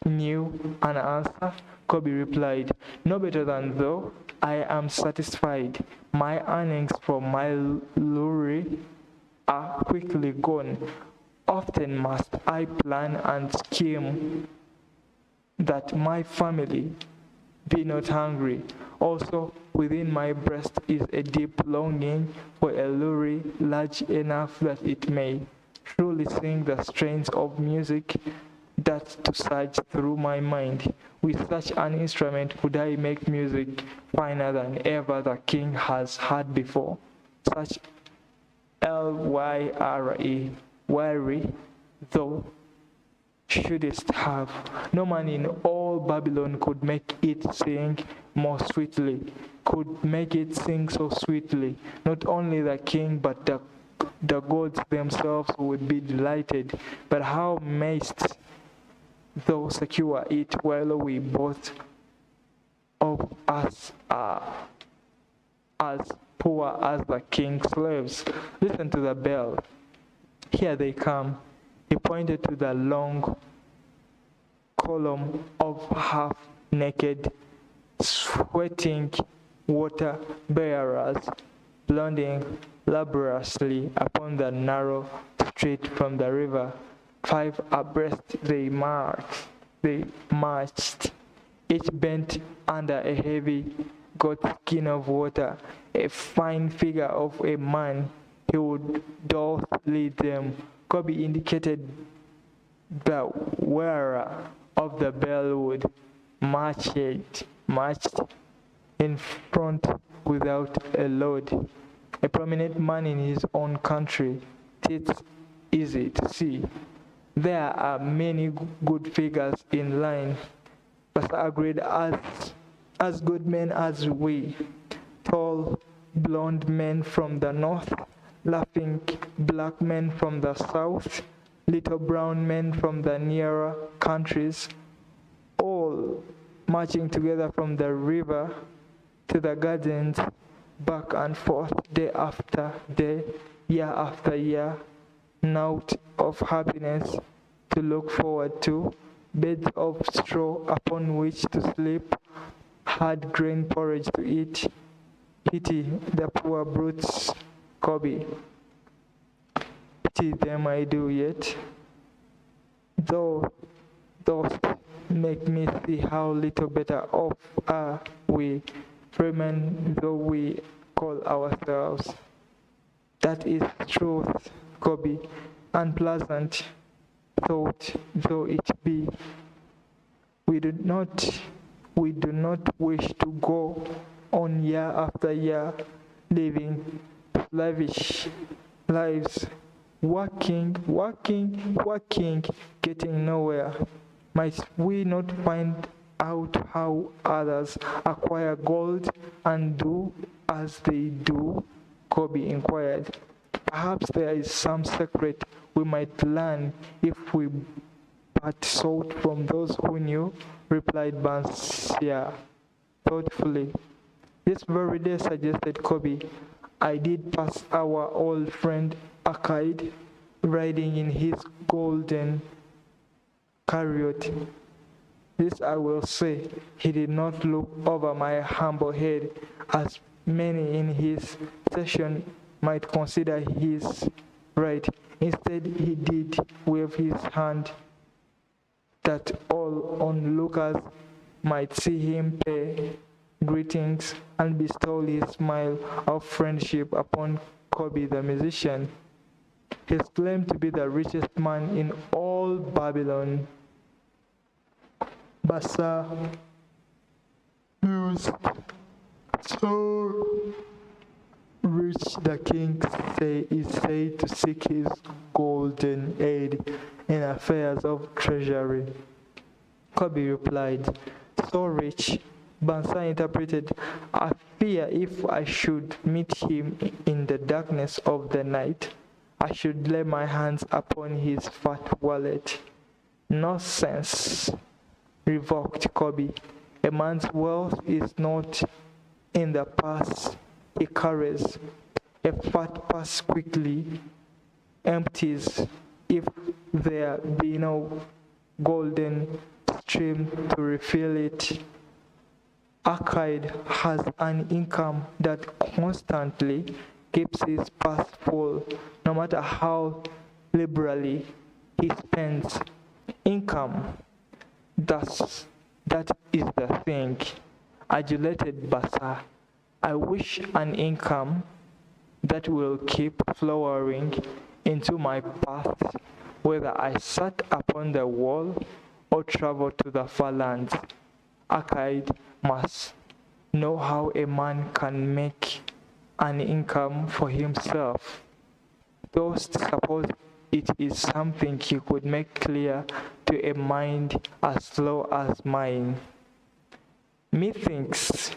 knew an answer? Kobe replied, no better than though. I am satisfied. My earnings from my lorry are quickly gone. Often must I plan and scheme that my family be not hungry. Also, within my breast is a deep longing for a lure large enough that it may truly sing the strains of music that to surge through my mind. With such an instrument would I make music finer than ever the king has heard before. Such lyre, weary, though shouldest have. No man in all Babylon could make it sing more sweetly, could make it sing so sweetly. Not only the king, but the gods themselves would be delighted. But how mayst thou secure it while we both of us are as poor as the king's slaves? Listen to the bell. Here they come. He pointed to the long column of half-naked, sweating water bearers blundering laboriously upon the narrow street from the river. 5 abreast they marched, each bent under a heavy goat skin of water, a fine figure of a man. He would doth lead them. Kobe indicated the wearer of the bell would marched in front without a load. A prominent man in his own country. It's easy to see. There are many good figures in line, but agreed as good men as we. Tall, blonde men from the north, laughing black men from the south, little brown men from the nearer countries, all marching together from the river to the gardens, back and forth, day after day, year after year, note of happiness to look forward to, beds of straw upon which to sleep, hard grain porridge to eat. Pity the poor brutes, Kobe. Pity them I do yet. Though those make me see how little better off are we, freemen though we call ourselves. That is truth, Kobe, unpleasant thought though it be. We do not wish to go on year after year, living lavish lives, working, getting nowhere. Might we not find out how others acquire gold and do as they do? Kobe inquired. Perhaps there is some secret we might learn if we but sought from those who knew, replied Bansia thoughtfully. This very day, suggested Kobe, I did pass our old friend Akaid, riding in his golden chariot. This I will say, he did not look over my humble head, as many in his session might consider his right. Instead, he did wave his hand, that all onlookers might see him pay greetings and bestow his smile of friendship upon Kobe the musician. He is claimed to be the richest man in all Babylon. Basa used so rich the king is said to seek his golden aid in affairs of treasury. Kobe replied, so rich, Bansa interpreted, I fear if I should meet him in the darkness of the night, I should lay my hands upon his fat wallet. Nonsense, revoked Kobe. A man's wealth is not in the purse he carries. A fat purse quickly empties if there be no golden stream to refill it. Akaid has an income that constantly keeps his purse full, no matter how liberally he spends. Income, that is the thing, adulated Basa. I wish an income that will keep flowering into my path, whether I sat upon the wall or travel to the far lands. Akaid must know how a man can make an income for himself. Those suppose it is something he could make clear to a mind as slow as mine. Methinks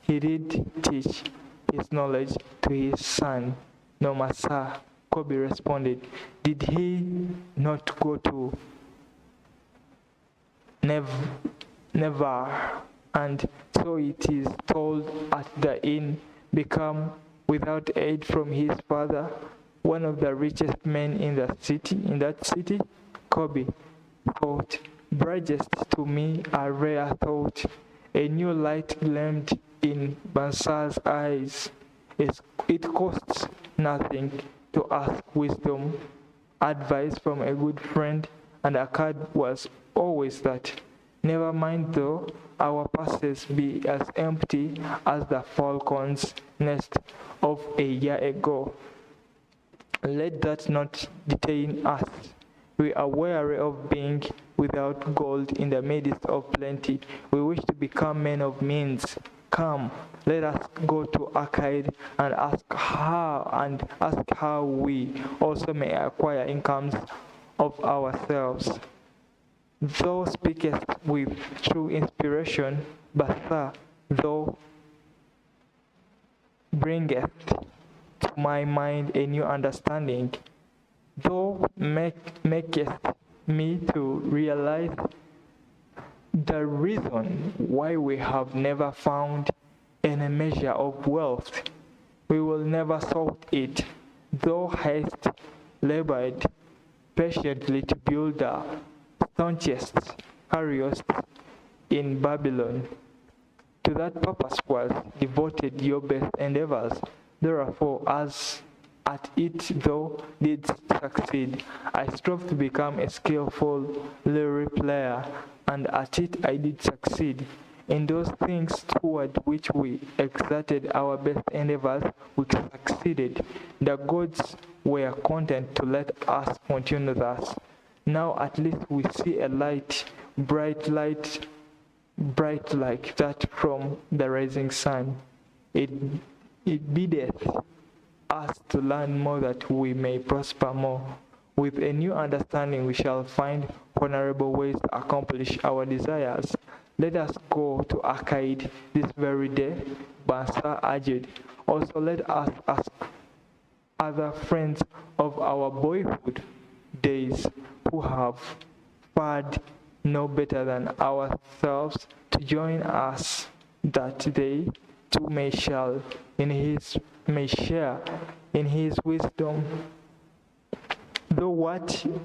he did teach his knowledge to his son. No, Massa, Kobe responded. Did he not go to Never, and so it is told at the inn, become without aid from his father, one of the richest men in that city? Kobe thought, brightest to me a rare thought. A new light gleamed in Bansa's eyes. It costs nothing to ask wisdom, advice from a good friend, and Akkad was always that. Never mind though our purses be as empty as the falcon's nest of a year ago. Let that not detain us. We are weary of being without gold in the midst of plenty. We wish to become men of means. Come, let us go to Akaid and ask how we also may acquire incomes of ourselves. Thou speakest with true inspiration, but thou bringeth to my mind a new understanding. Thou makest me to realize the reason why we have never found any measure of wealth. We will never sought it. Thou hast labored patiently to build the staunchest carriers in Babylon. To that purpose was devoted your best endeavors. Therefore, as at it thou didst succeed, I strove to become a skillful lyre player, and at it I did succeed. In those things toward which we exerted our best endeavors, we succeeded. The gods were content to let us continue thus. Now at least we see a light, bright like that from the rising sun. It biddeth us to learn more that we may prosper more. With a new understanding we shall find honorable ways to accomplish our desires. Let us go to Arcade this very day, Bansa urged. Also let us ask other friends of our boyhood days who have fared no better than ourselves to join us, that they too may share in his wisdom. Though whatever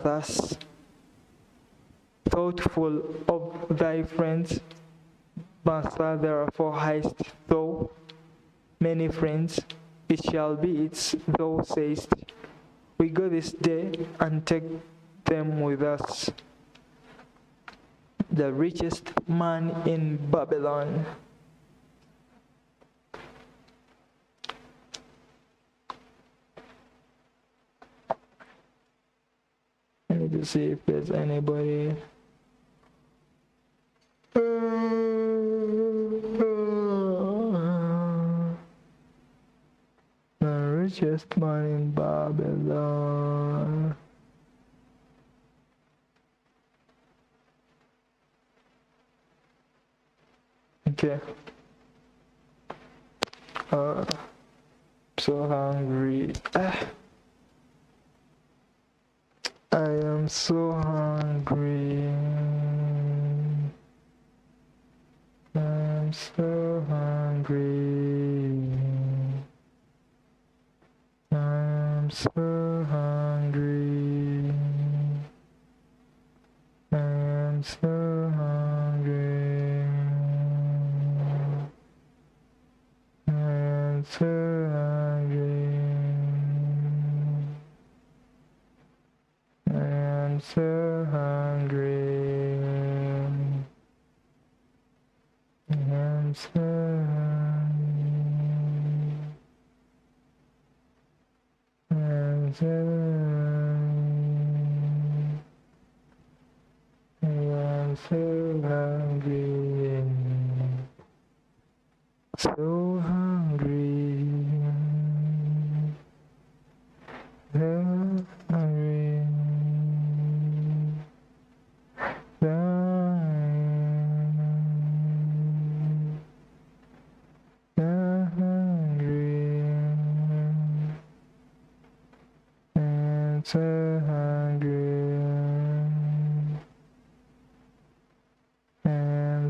thus thoughtful of thy friends, Master, therefore hast thou many friends, it shall be it's thou sayest, we go this day and take them with us. The richest man in Babylon. I need to see if there's anybody. The richest man in Babylon. Okay. So hungry. I am so hungry. I'm so hungry. I'm so hungry. I'm so hungry. I'm so hungry. I'm so hungry. I'm so hungry. I'm so hungry. So hungry. So hungry. So hungry. I'm so hungry. I'm so hungry. I'm so hungry.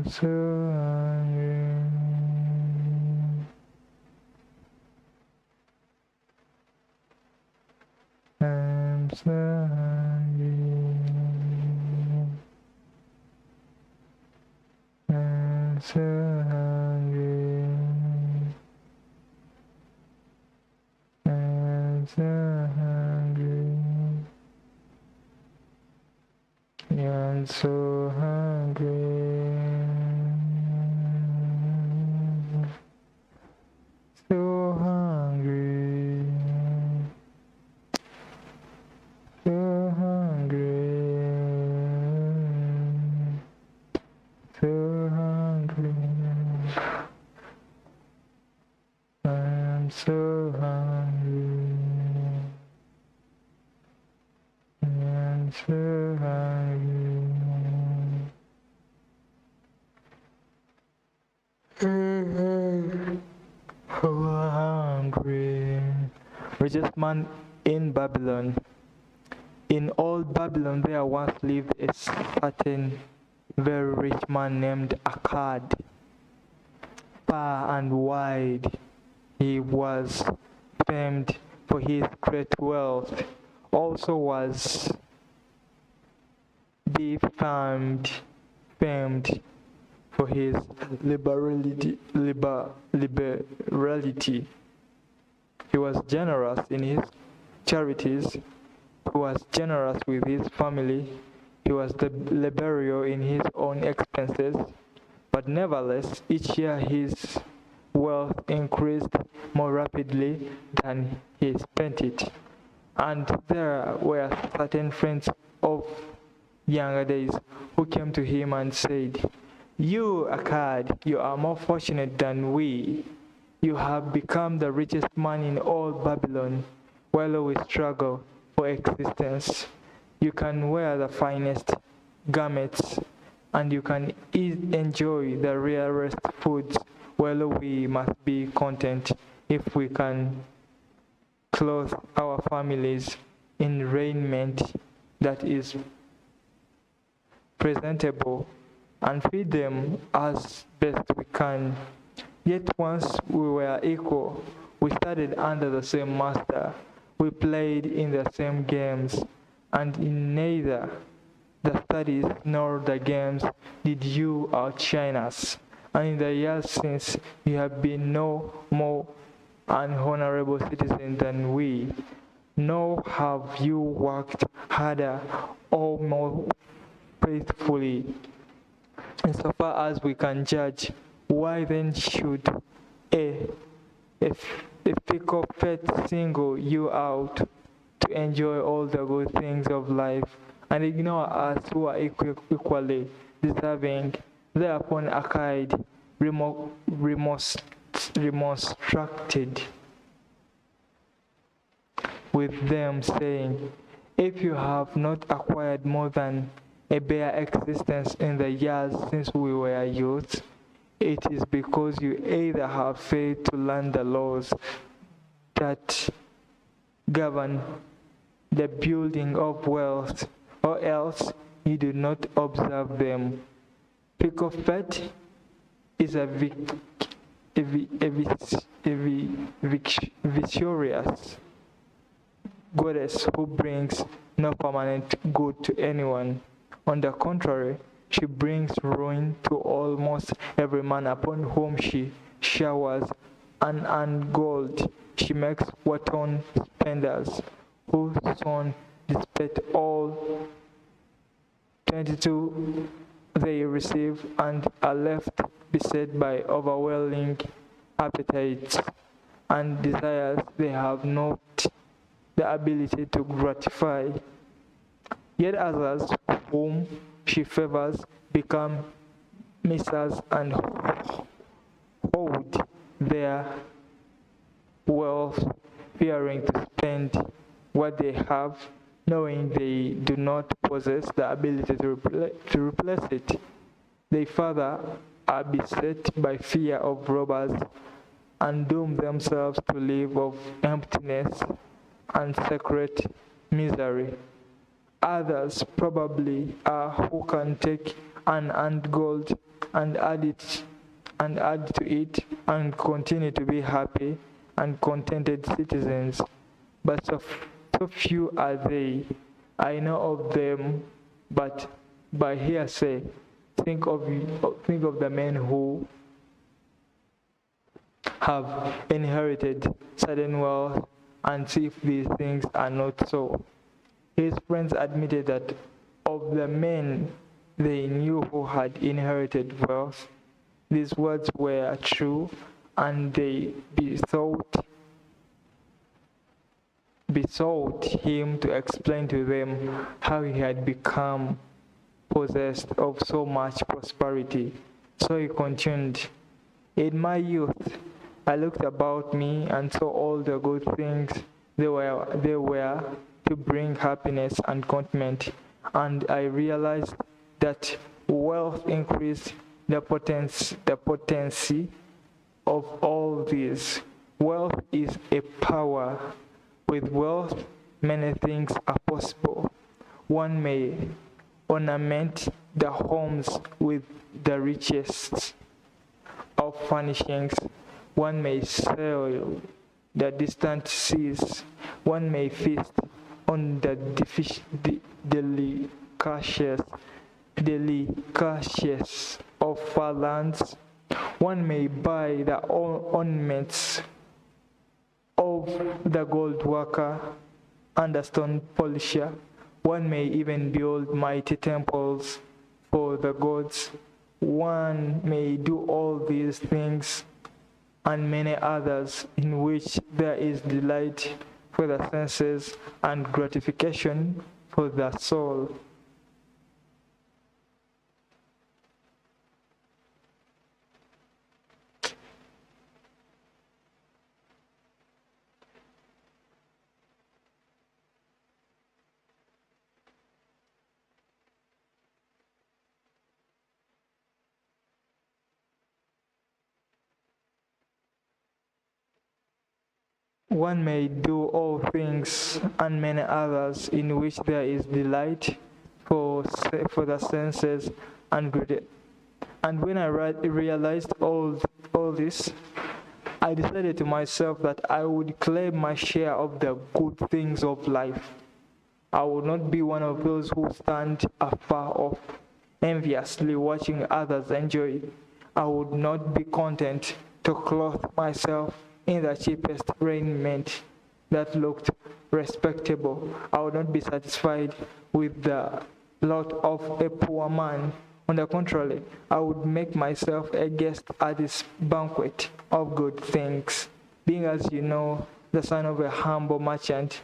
I'm so hungry. I'm so hungry. So hungry. So hungry. So hungry. I'm so hungry. I'm so hungry. So hungry. Richest man in Babylon. In old Babylon there once lived a certain very rich man named Akkad. Far and wide he was famed for his great wealth. also was be famed for his liberality. He was generous in his charities. He was generous with his family. He was liberal in his own expenses. But nevertheless, each year his wealth increased more rapidly than he spent it. And there were certain friends of younger days who came to him and said, "You, Akkad, you are more fortunate than we. You have become the richest man in all Babylon, while we struggle for existence. You can wear the finest garments, and you can enjoy the rarest foods, while we must be content if we can clothe our families in raiment that is presentable and feed them as best we can. Yet once we were equal, we studied under the same master, we played in the same games, and in neither the studies nor the games did you outshine us. And in the years since, you have been no more an honorable citizen than we, nor have you worked harder or more faithfully. Insofar as we can judge, why then should a fickle fate single you out to enjoy all the good things of life and ignore us who are equally deserving? Thereupon Akkad remonstrated with them, saying, "If you have not acquired more than a bare existence in the years since we were youths, it is because you either have failed to learn the laws that govern the building of wealth, or else you do not observe them. Fickle fate is a victorious goddess who brings no permanent good to anyone. On the contrary, she brings ruin to almost every man upon whom she showers unearned gold. She makes wanton spenders who soon dissipate all 22 they receive and are left beset by overwhelming appetites and desires they have not the ability to gratify. Yet others whom she favors become misers and hoard their wealth, fearing to spend what they have, knowing they do not possess the ability to replace it. They further are beset by fear of robbers and doom themselves to live of emptiness and secret misery. Others probably are who can take unearned gold and add to it and continue to be happy and contented citizens. But so few are they. I know of them, but by hearsay, think of the men who have inherited certain wealth and see if these things are not so." His friends admitted that of the men they knew who had inherited wealth, these words were true, and they besought him to explain to them how he had become possessed of so much prosperity. So he continued, "In my youth, I looked about me and saw all the good things there were to bring happiness and contentment, and I realized that wealth increased the potency of all these. Wealth is a power. With wealth, many things are possible. One may ornament the homes with the richest of furnishings. One may sail the distant seas. One may feast on the delicacies of far lands. One may buy the ornaments of the gold worker and the stone polisher. One may even build mighty temples for the gods. One may do all these things and many others in which there is delight for the senses and gratification for the soul. One may do all things and many others in which there is delight for the senses and greed. And when I realized all this, I decided to myself that I would claim my share of the good things of life. I would not be one of those who stand afar off, enviously watching others enjoy. I would not be content to clothe myself in the cheapest raiment that looked respectable. I would not be satisfied with the lot of a poor man. On the contrary, I would make myself a guest at this banquet of good things, being, as you know, the son of a humble merchant.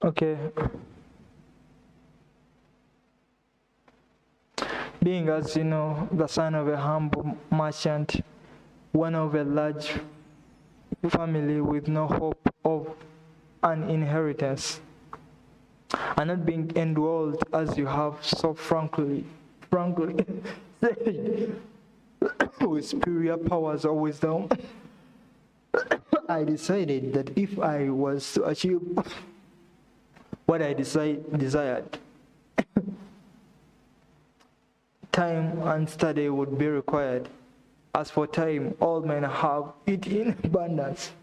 Okay. Being, as you know, the son of a humble merchant, one of a large family with no hope of an inheritance, and not being enrolled as you have so frankly said, with superior powers or wisdom, I decided that if I was to achieve what I desired, time and study would be required. As for time, all men have it in abundance.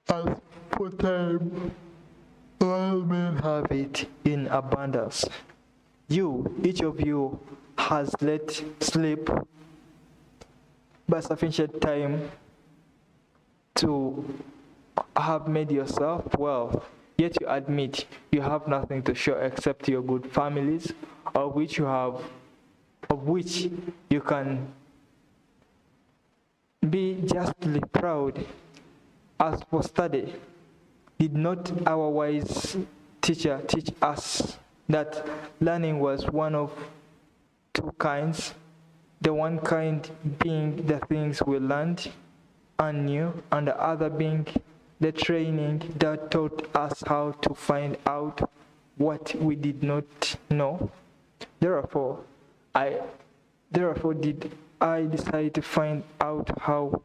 As for time, all men have it in abundance. Each of you has let slip by sufficient time to have made yourself well, yet you admit you have nothing to show except your good families, of which you can be justly proud. As for study, did not our wise teacher teach us that learning was one of two kinds, the one kind being the things we learned and knew, and the other being the training that taught us how to find out what we did not know? Therefore did I decide to find out how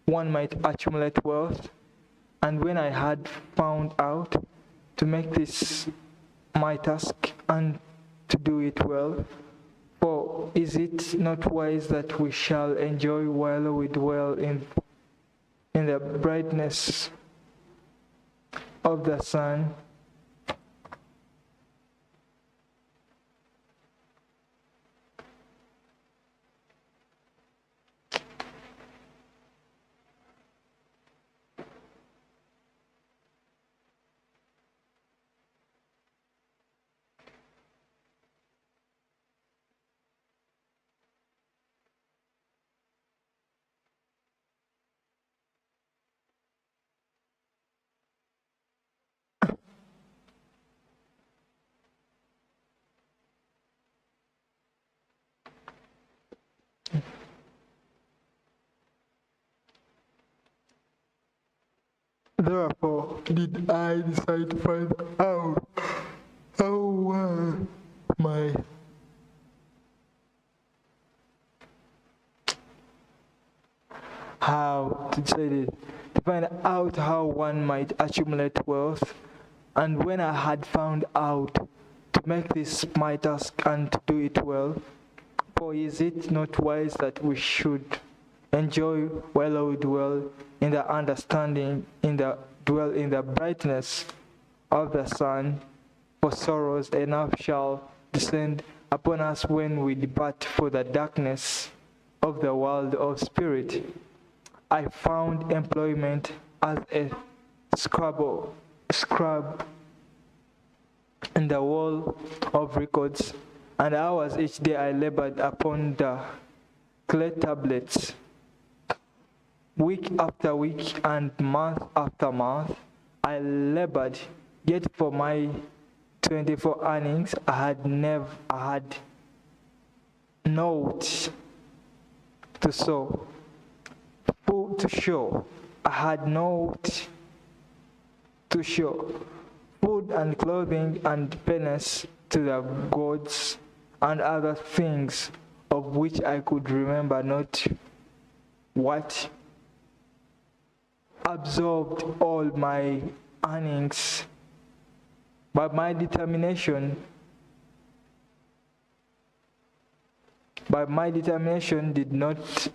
one might accumulate wealth. And when I had found out, to make this my task and to do it well. For is it not wise that we shall enjoy while we dwell in the brightness of the sun? Therefore, did I decide to find out how my how to say it, to find out how one might accumulate wealth. And when I had found out, to make this my task and to do it well. For is it not wise that we should enjoy while we dwell in the understanding, dwell in the brightness of the sun? For sorrows enough shall descend upon us when we depart for the darkness of the world of spirit. I found employment as a scrub in the wall of records, and hours each day I labored upon the clay tablets. Week after week and month after month, I labored, yet for my 24 earnings, I had naught to sow. Food to show. I had naught to show. Food and clothing and penance to the gods and other things of which I could remember not what absorbed all my earnings. But my determination did not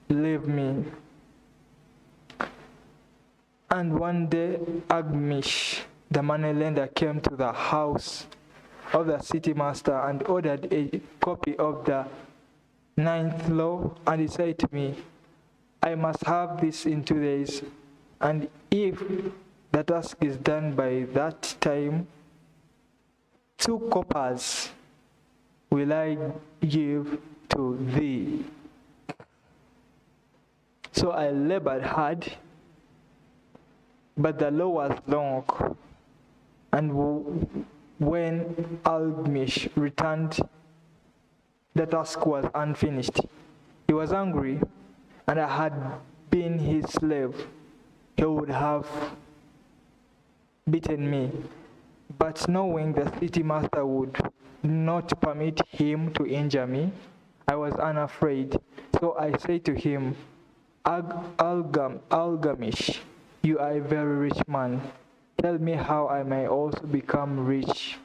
leave me. And one day, Agmish, the moneylender, came to the house of the city master and ordered a copy of the 9th law, and he said to me, I must have this in 2 days, and if the task is done by that time, 2 coppers will I give to thee. So I labored hard, but the law was long, and when Algmish returned, the task was unfinished. He was angry, and I had been his slave. He would have beaten me. But knowing the city master would not permit him to injure me, I was unafraid. So I said to him, Algamish, you are a very rich man. Tell me how I may also become rich.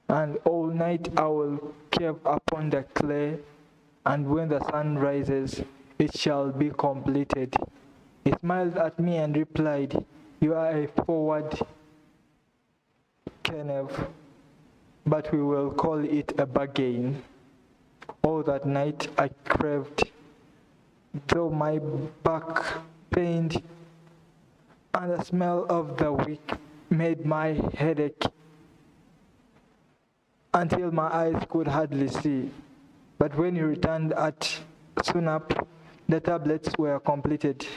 And all night I will carve upon the clay, and when the sun rises, it shall be completed. He smiled at me and replied, you are a forward Kenev, but we will call it a bargain. All that night I craved, though my back pained, and the smell of the wick made my headache until my eyes could hardly see. But when he returned at sunup, the tablets were completed.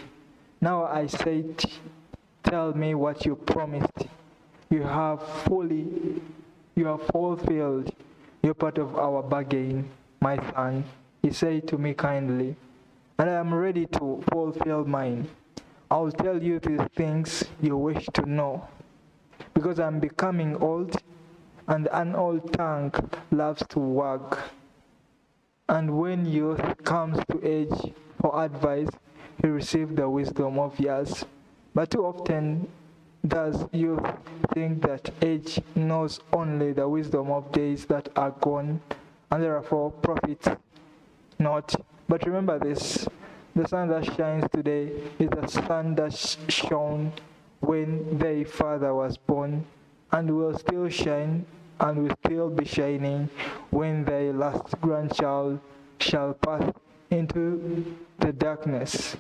Now I said, tell me what you promised. You have fulfilled your part of our bargain, my son, he said to me kindly, and I am ready to fulfill mine. I will tell you the things you wish to know, because I am becoming old, and an old tongue loves to wag. And when youth comes to age for advice, he receives the wisdom of years. But too often does youth think that age knows only the wisdom of days that are gone, and therefore profits not. But remember this, the sun that shines today is the sun that shone when their father was born, and will still shine and will still be shining when their last grandchild shall pass into the darkness.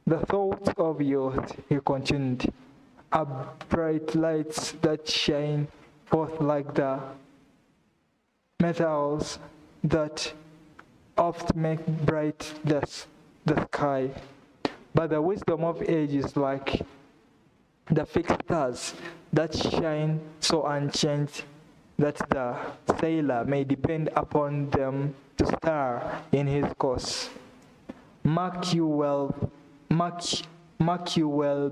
The thoughts of youth, he continued, are bright lights that shine forth like the metals that oft make bright the sky. But the wisdom of age is like the fixed stars that shine so unchanged that the sailor may depend upon them to star in his course. Mark you well,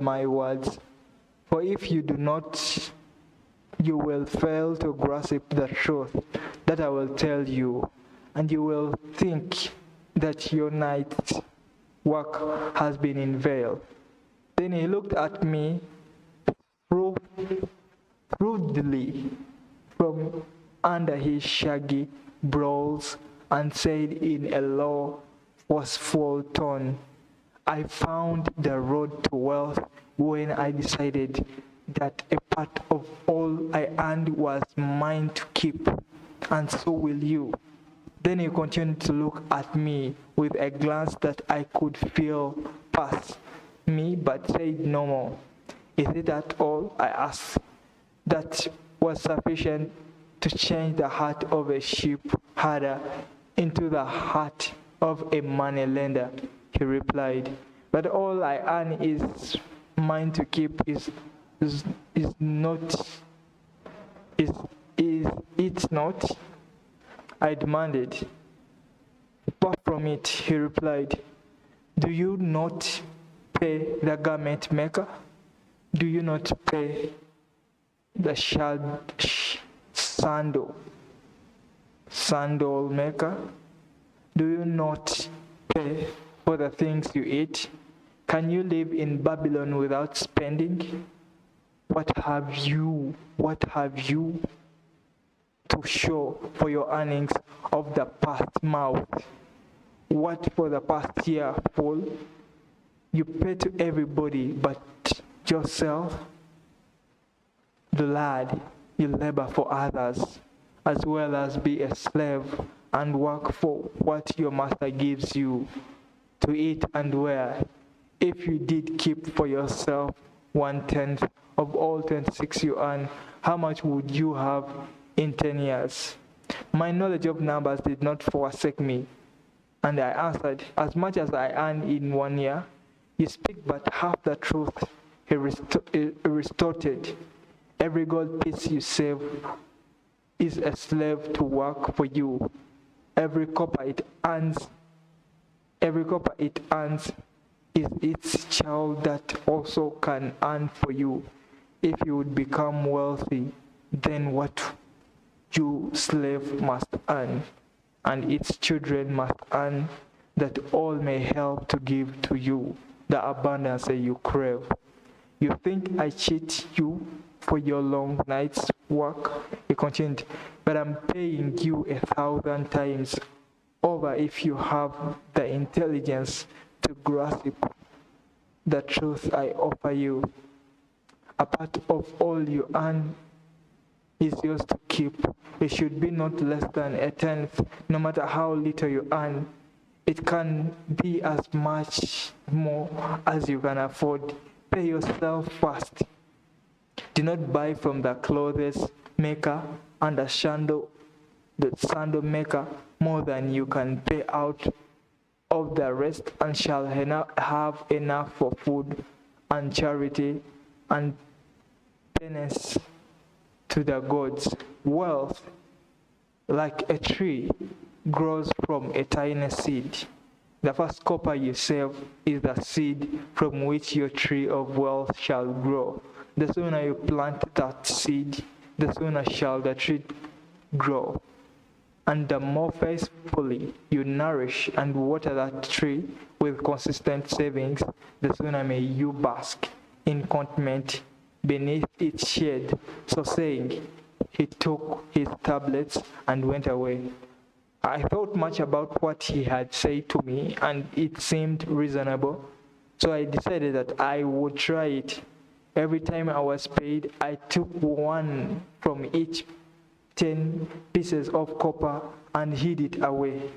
my words, for if you do not, you will fail to grasp the truth that I will tell you, and you will think that your night's work has been in vain. Then he looked at me rudely from under his shaggy brows and said in a low, forceful tone, I found the road to wealth when I decided that a part of all I earned was mine to keep, and so will you. Then he continued to look at me with a glance that I could feel past me, but said no more. Is it at all, I asked, that was sufficient to change the heart of a sheep herder into the heart of a money lender? He replied, but all I earn is mine to keep is it not? I demanded. Far from it, he replied. Do you not pay the garment maker? Do you not pay the sandal maker? Do you not pay for the things you eat? Can you live in Babylon without spending? What have you to show for your earnings of the past month? What for the past year, fool? You pay to everybody but yourself. The lad, you labor for others, as well as be a slave and work for what your master gives you to eat and wear. If you did keep for yourself 1/10 of all 26 you earn, how much would you have in 10 years? My knowledge of numbers did not forsake me, and I answered, as much as I earn in 1 year. You speak but half the truth, he retorted. Every gold piece you save is a slave to work for you. Every copper it earns is its child that also can earn for you. If you would become wealthy, then what you slave must earn, and its children must earn, that all may help to give to you the abundance that you crave. You think I cheat you for your long night's work? He continued, but I'm paying you 1,000 times over if you have the intelligence to grasp the truth I offer you. A part of all you earn is yours to keep. It should be not less than 1/10, no matter how little you earn. It can be as much more as you can afford. Pay yourself first. Do not buy from the clothes maker and the sandal maker more than you can pay out of the rest, and shall have enough for food and charity and penance to the gods. Wealth, like a tree, grows from a tiny seed. The first copper you save is the seed from which your tree of wealth shall grow. The sooner you plant that seed, the sooner shall the tree grow. and the more faithfully you nourish and water that tree with consistent savings, the sooner may you bask in contentment beneath its shade. So saying, he took his tablets and went away. I thought much about what he had said to me, and it seemed reasonable. So I decided that I would try it. Every time I was paid, I took one from each 10 pieces of copper and hid it away.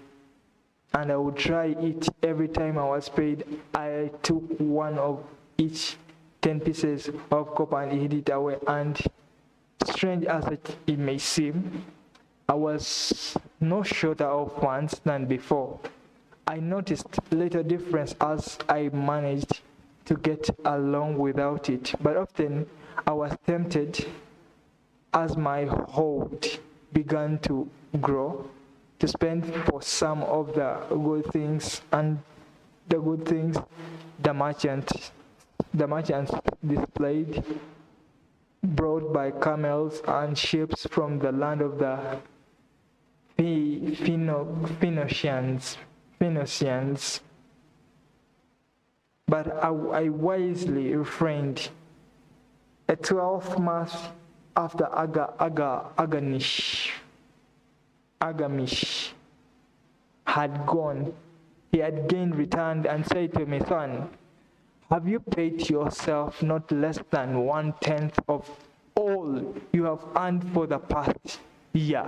And I would try it every time I was paid. I took one of each 10 pieces of copper and hid it away. And strange as it may seem, I was no shorter of funds than before. I noticed little difference as I managed to get along without it, but often I was tempted as my hold began to grow to spend for some of the good things the merchants displayed, brought by camels and ships from the land of the Phoenicians. But I wisely refrained. A 12 months after Agamish had gone, he again returned and said to me, "Son, have you paid yourself not less than 1/10 of all you have earned for the past year?"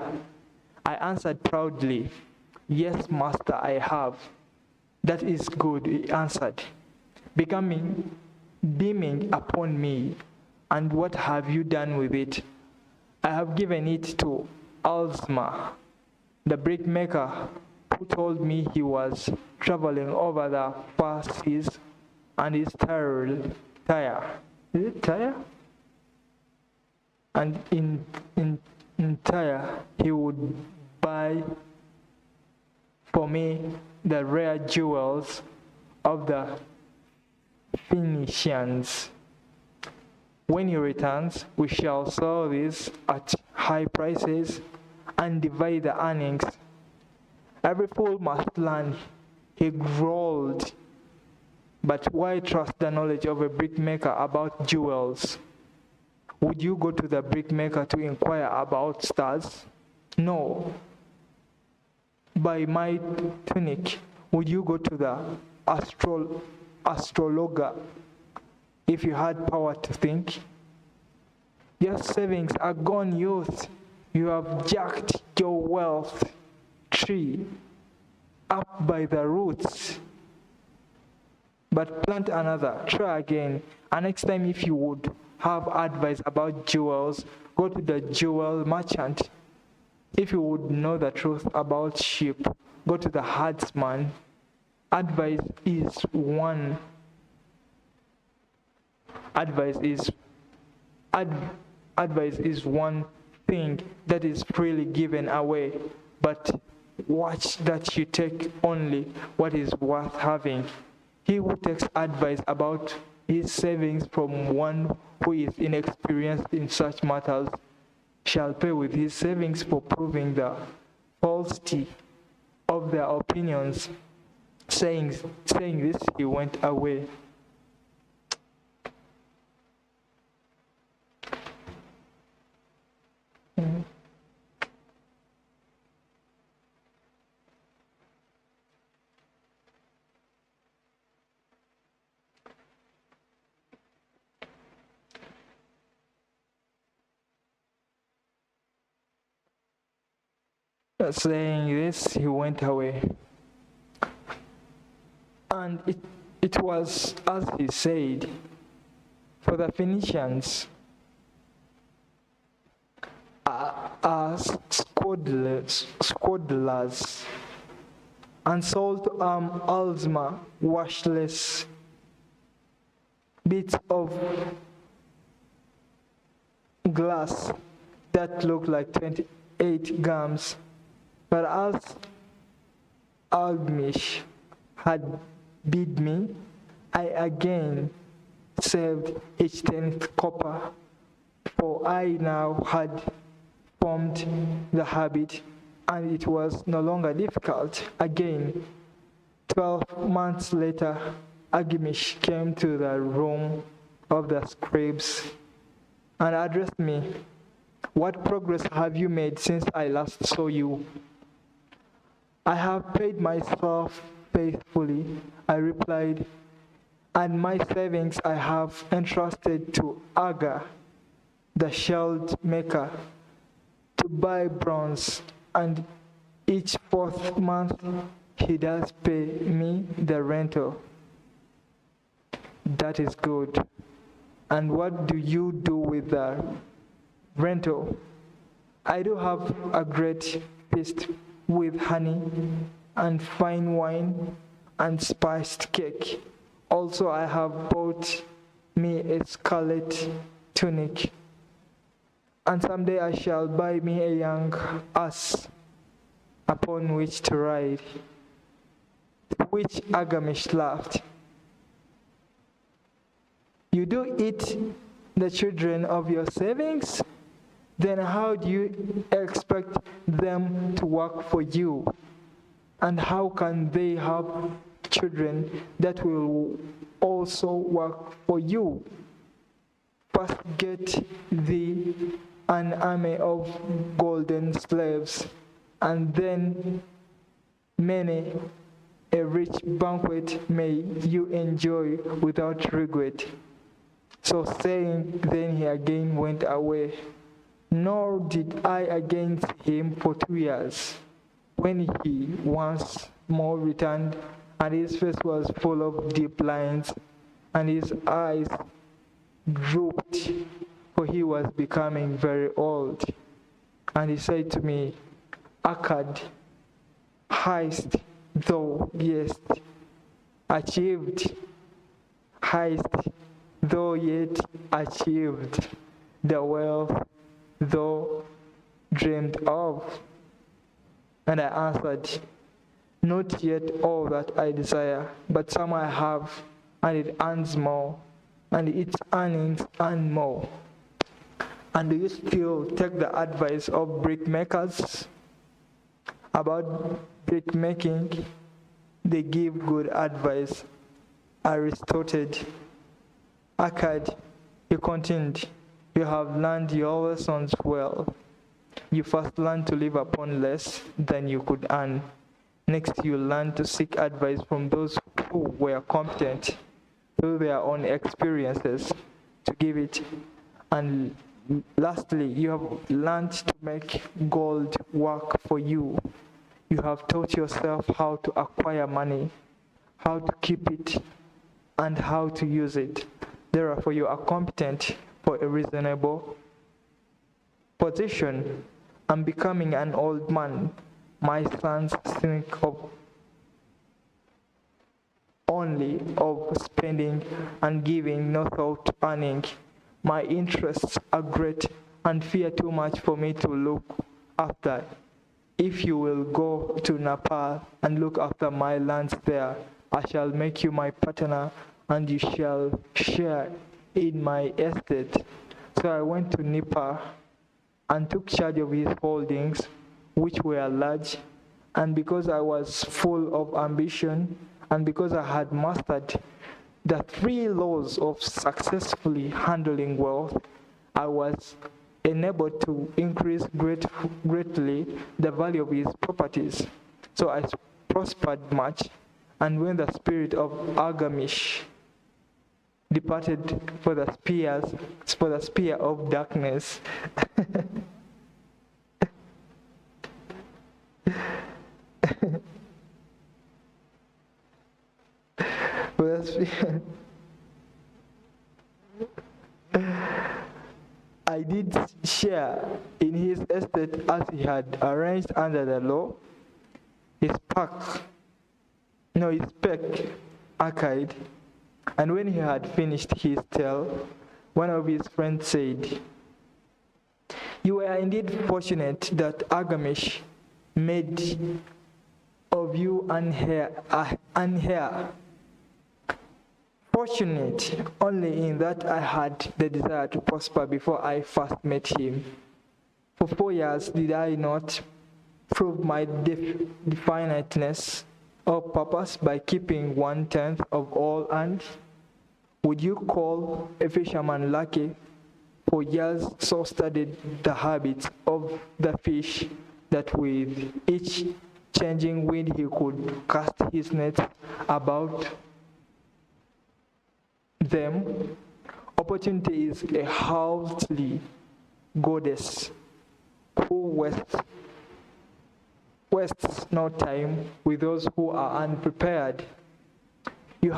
I answered proudly, "Yes, master, I have." "That is good," he answered, beaming upon me. "And what have you done with it?" "I have given it to Alzma, the brickmaker, who told me he was traveling over the far seas and is tired. Is it Tyre? And in Tyre, he would buy for me the rare jewels of the Phoenicians. When he returns, we shall sell these at high prices and divide the earnings. Every fool must learn," he growled. "But why trust the knowledge of a brickmaker about jewels? Would you go to the brickmaker to inquire about stars? No. By my tunic, would you go to the astrologer if you had power to think? Your savings are gone, youth. You have jacked your wealth tree up by the roots. But plant another, try again, and next time if you would have advice about jewels, go to the jewel merchant. If you would know the truth about sheep, go to the herdsman. Advice is one thing that is freely given away, but watch that you take only what is worth having. He who takes advice about his savings from one who is inexperienced in such matters shall pay with his savings for proving the falsity of their opinions." Saying this, he went away. Saying this, he went away. And it was as he said, for the Phoenicians are squandlers and sold to Alzma washless bits of glass that looked like 28 grams. But as Algmish had bid me, I again saved each 10th copper, for I now had formed the habit and it was no longer difficult. Again, 12 months later, Agamish came to the room of the scribes and addressed me. What progress have you made since I last saw you? I have paid myself faithfully, I replied, and my savings I have entrusted to Aga, the shield maker, to buy bronze, and each 4th month he does pay me the rental. That is good. And what do you do with the rental? I do have a great feast with honey and fine wine and spiced cake. Also, I have bought me a scarlet tunic. And someday I shall buy me a young ass upon which to ride. To which Agamish laughed. You do eat the children of your savings? Then how do you expect them to work for you? And how can they have children that will also work for you? First get thee an army of golden slaves, and then many a rich banquet may you enjoy without regret. So saying, then he again went away. Nor did I again see him for 2 years. When he once more returned, and his face was full of deep lines, and his eyes drooped, for he was becoming very old. And he said to me, Akkad, hast thou yet achieved, hast thou yet achieved the wealth thou dreamed of? And I answered, not yet all that I desire, but some I have, and it earns more, and its earnings earn more. And do you still take the advice of brickmakers about brickmaking? They give good advice. Aristotle. Akkad, he continued, you have learned your lessons well. You first learned to live upon less than you could earn. Next, you learned to seek advice from those who were competent through their own experiences to give it. And lastly, you have learned to make gold work for you. You have taught yourself how to acquire money, how to keep it, and how to use it. Therefore, you are competent for a reasonable position. I'm becoming an old man. My sons think of only of spending and giving, no thought to earning. My interests are great and fear too much for me to look after. If you will go to Nepal and look after my lands there, I shall make you my partner, and you shall share in my estate. So I went to Nepal and took charge of his holdings, which were large, and because I was full of ambition, and because I had mastered the 3 laws of successfully handling wealth, I was enabled to increase greatly the value of his properties. So I prospered much, and when the spirit of Agamish departed for the sphere of darkness, I did share in his estate as he had arranged under the law. He spake, Akkad, and when he had finished his tale, one of his friends said, you were indeed fortunate that Agamish made of you an heir. Fortunate only in that I had the desire to prosper before I first met him. For 4 years did I not prove my definiteness of purpose by keeping 1/10 of all earned? Would you call a fisherman lucky for years so studied the habits of the fish that with each changing wind he could cast his net about them? Opportunity is a housely goddess who wastes no time with those who are unprepared. You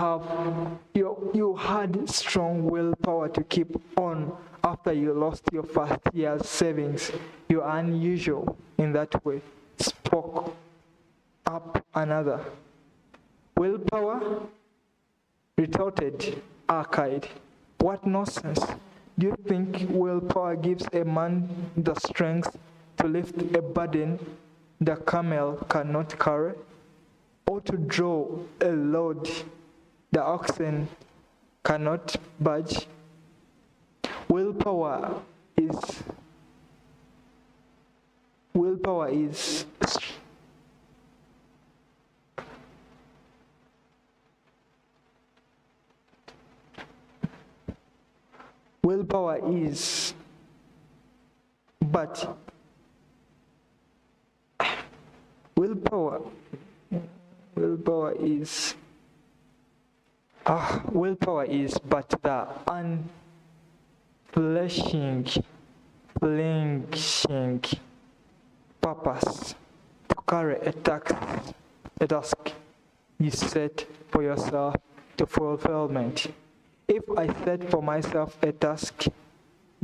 had strong willpower to keep on after you lost your first year's savings. You are unusual in that way, spoke up another. Willpower? Retorted Arcade. What nonsense. Do you think willpower gives a man the strength to lift a burden the camel cannot carry? Or to draw a load the oxen cannot budge? Willpower is but willpower is but the unflinching purpose to carry a task you set for yourself to fulfillment. If I set for myself a task,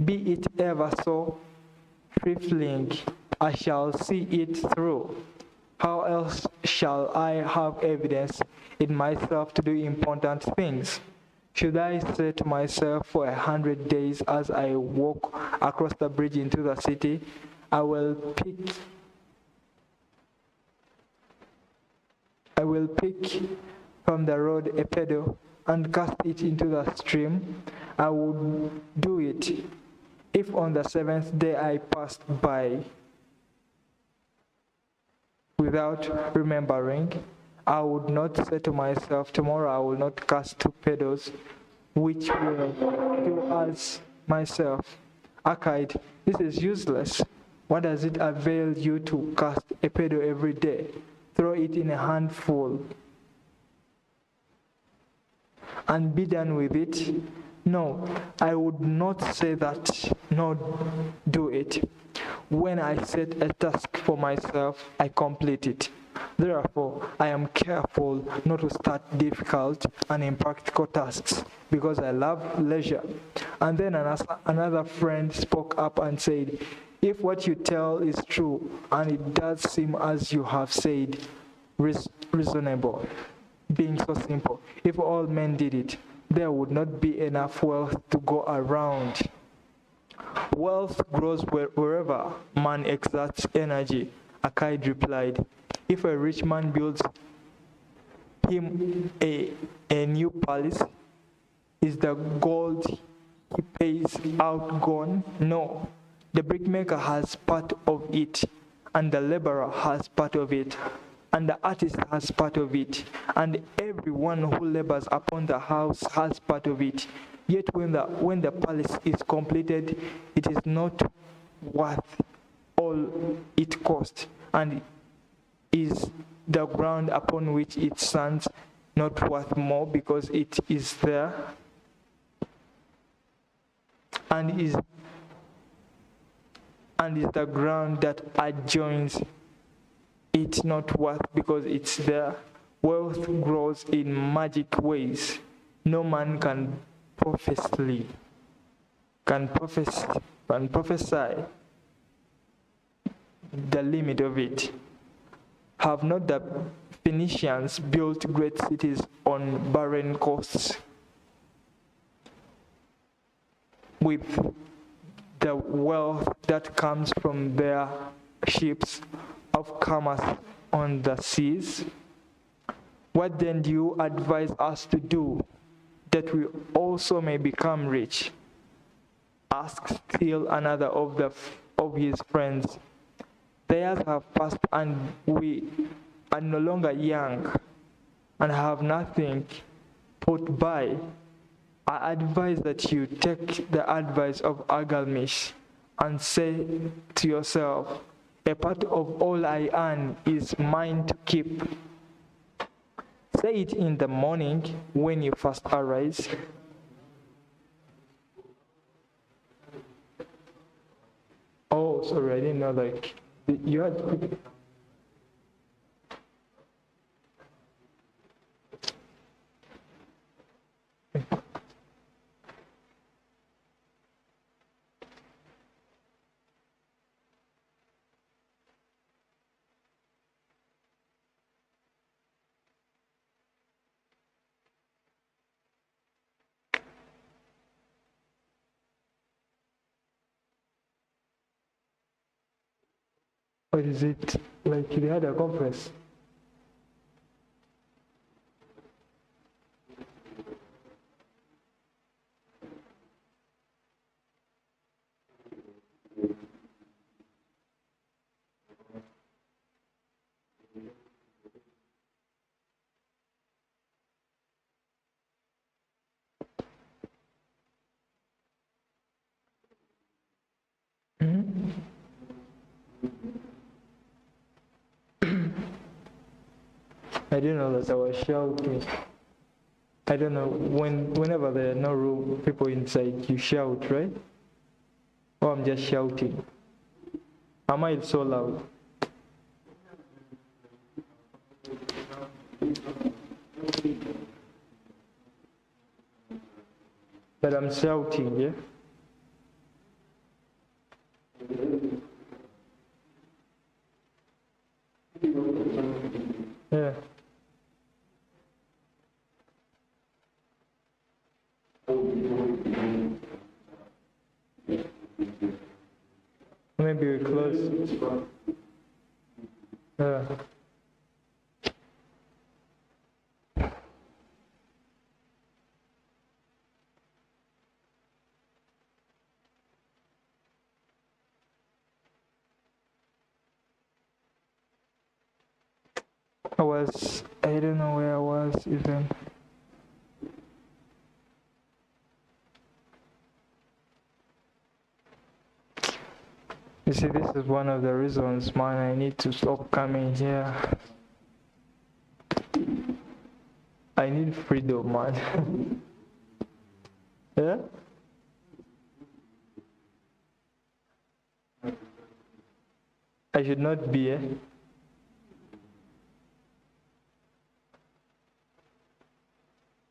be it ever so trifling, I shall see it through. How else shall I have evidence in myself to do important things? Should I say to myself for 100 days as I walk across the bridge into the city, I will pick from the road a petal and cast it into the stream? I would do it if on the 7th day I passed by without remembering. I would not say to myself, tomorrow I will not cast 2 pedals, which will do as myself. Arcade, this is useless. What does it avail you to cast a pedal every day? Throw it in a handful and be done with it? No, I would not say that, nor do it. When I set a task for myself, I complete it. Therefore, I am careful not to start difficult and impractical tasks because I love leisure. And then another friend spoke up and said, if what you tell is true, and it does seem as you have said, reasonable, being so simple, if all men did it, there would not be enough wealth to go around. Wealth grows wherever man exerts energy, Arcade replied. If a rich man builds him a new palace, is the gold he pays out gone? No. The brickmaker has part of it, and the laborer has part of it, and the artist has part of it, and everyone who labors upon the house has part of it. Yet when the palace is completed, it is not worth all it cost, and is the ground upon which it stands not worth more because it is there, and is the ground that adjoins it not worth because it's there. Wealth grows in magic ways. No man can prophesy the limit of it. Have not the Phoenicians built great cities on barren coasts with the wealth that comes from their ships of commerce on the seas? What then do you advise us to do that we also may become rich? Asked still another of his friends. The years have passed and we are no longer young and have nothing put by. I advise that you take the advice of Agilmish and say to yourself, a part of all I earn is mine to keep. Say it in the morning when you first arise. Oh, sorry, I didn't know, like, you had... Or is it like they had a conference? I didn't know that I was shouting. I don't know, whenever there are no room, people inside, you shout, right? Or I'm just shouting. Am I so loud? But I'm shouting, yeah? Yeah. Maybe we're close. Yeah. I don't know where I was even. You see, this is one of the reasons, man, I need to stop coming here. I need freedom, man. Yeah? I should not be here.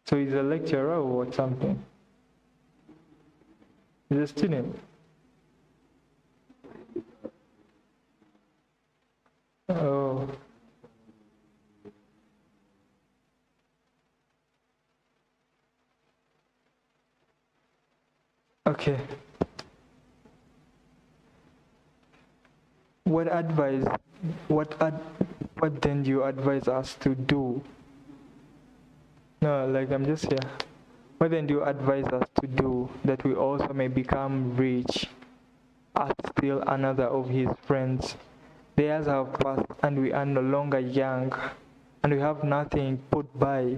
So he's a lecturer or something? He's a student? Oh. Okay. What then do you advise us to do? No, like I'm just here. What then do you advise us to do that we also may become rich? Asked still another of his friends. The years have passed and we are no longer young and we have nothing put by.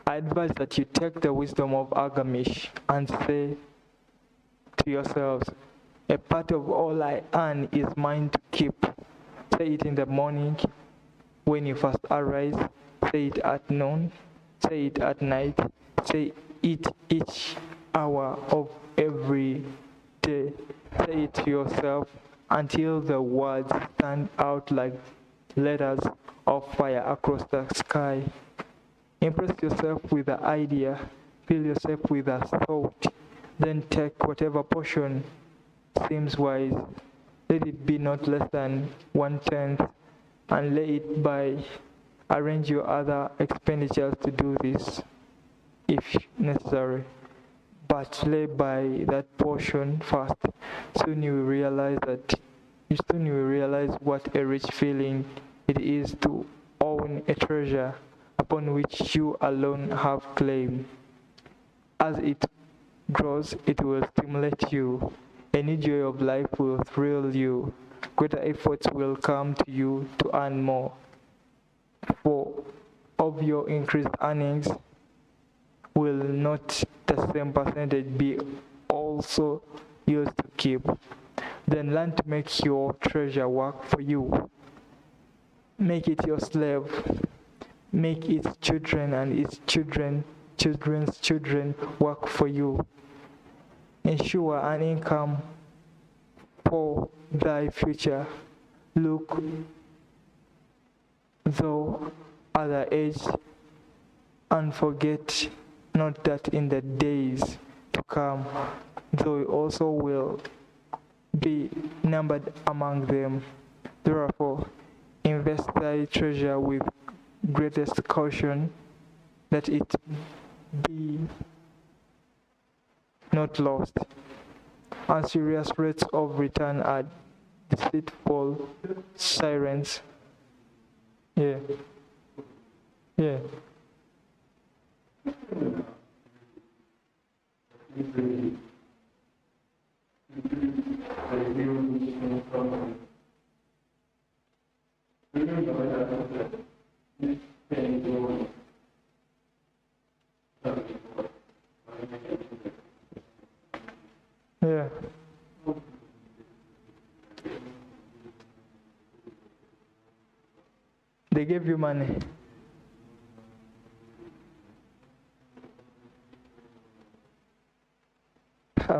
I advise that you take the wisdom of Agamish and say to yourselves, a part of all I earn is mine to keep. Say it in the morning when you first arise. Say it at noon. Say it at night. Say it each hour of every day. Say it to yourself until the words stand out like letters of fire across the sky. Impress yourself with the idea. Fill yourself with a thought. Then take whatever portion seems wise. Let it be not less than 1/10 and lay it by. Arrange your other expenditures to do this if necessary, but lay by that portion first. Soon you will realize what a rich feeling it is to own a treasure upon which you alone have claim. As it grows, it will stimulate you. A new joy of life will thrill you. greater efforts will come to you to earn more. For of your increased earnings, will not the same percentage be also yours to keep? Then learn to make your treasure work for you. Make it your slave. Make its children and its children's children work for you. Ensure an income for thy future. Look, though other age, and forget not that in the days to come, thou also will be numbered among them. Therefore, invest thy treasure with greatest caution, that it be not lost. Unserious rates of return are deceitful sirens. Yeah. Yeah. They gave you money.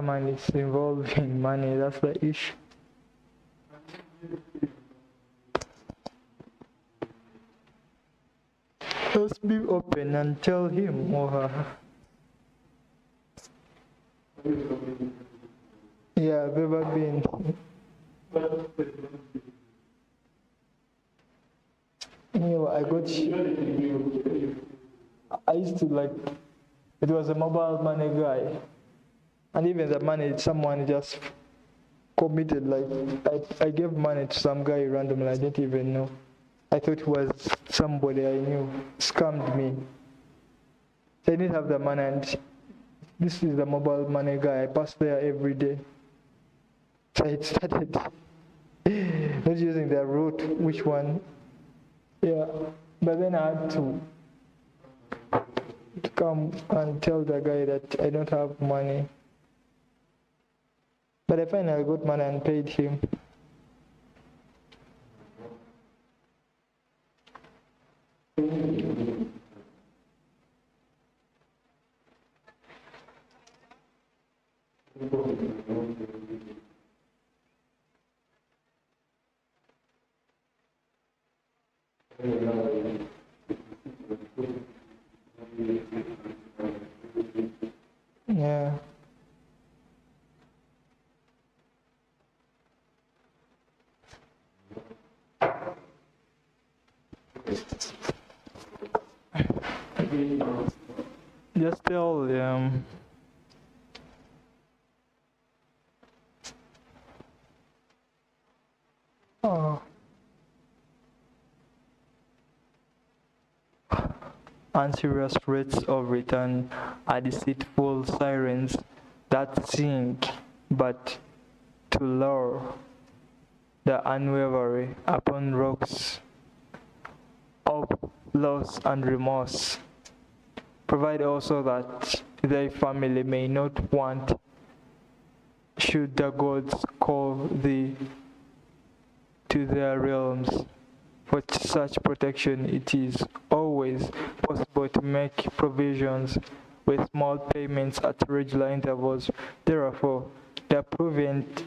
Man, it's involving money, that's the issue. Just be open and tell him or her. Yeah, I've ever been. I used to like, it was a mobile money guy. And even the money, someone just committed, like, I gave money to some guy randomly, I didn't even know. I thought it was somebody I knew, scammed me. So I didn't have the money, and this is the mobile money guy. I passed there every day. So I started not using the route, which one. Yeah, but then I had to come and tell the guy that I don't have money. But I finally got money and paid him. Yeah. Just tell them. Unserious rates of return are deceitful sirens that sing but to lure the unwary upon rocks of loss and remorse. Provide also that thy family may not want, should the gods call thee to their realms. For such protection, it is always possible to make provisions with small payments at regular intervals. Therefore, the prudent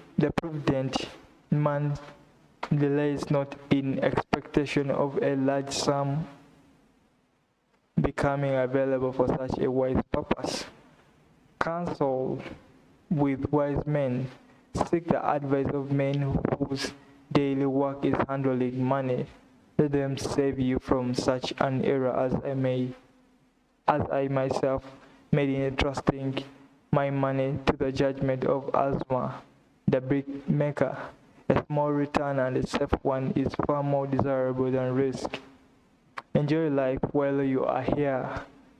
man delays not in expectation of a large sum becoming available for such a wise purpose. Counsel with wise men. Seek the advice of men whose daily work is handling money. Let them save you from such an error as I myself made in entrusting my money to the judgment of Azma, the brickmaker. A small return and a safe one is far more desirable than risk. Enjoy life while you are here.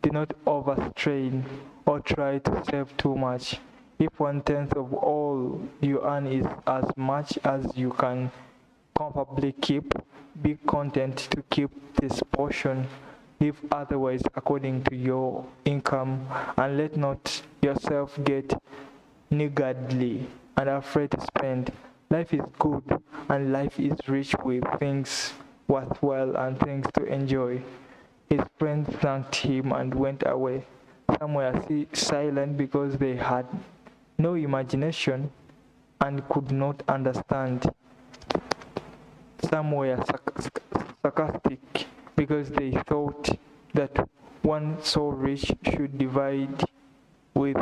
Do not overstrain or try to save too much. If 1/10 of all you earn is as much as you can comfortably keep, be content to keep this portion. Live otherwise according to your income, and let not yourself get niggardly and afraid to spend. Life is good, and life is rich with things worthwhile and things to enjoy. His friends thanked him and went away. Some were silent because they had no imagination and could not understand. Some were sarcastic because they thought that one so rich should divide with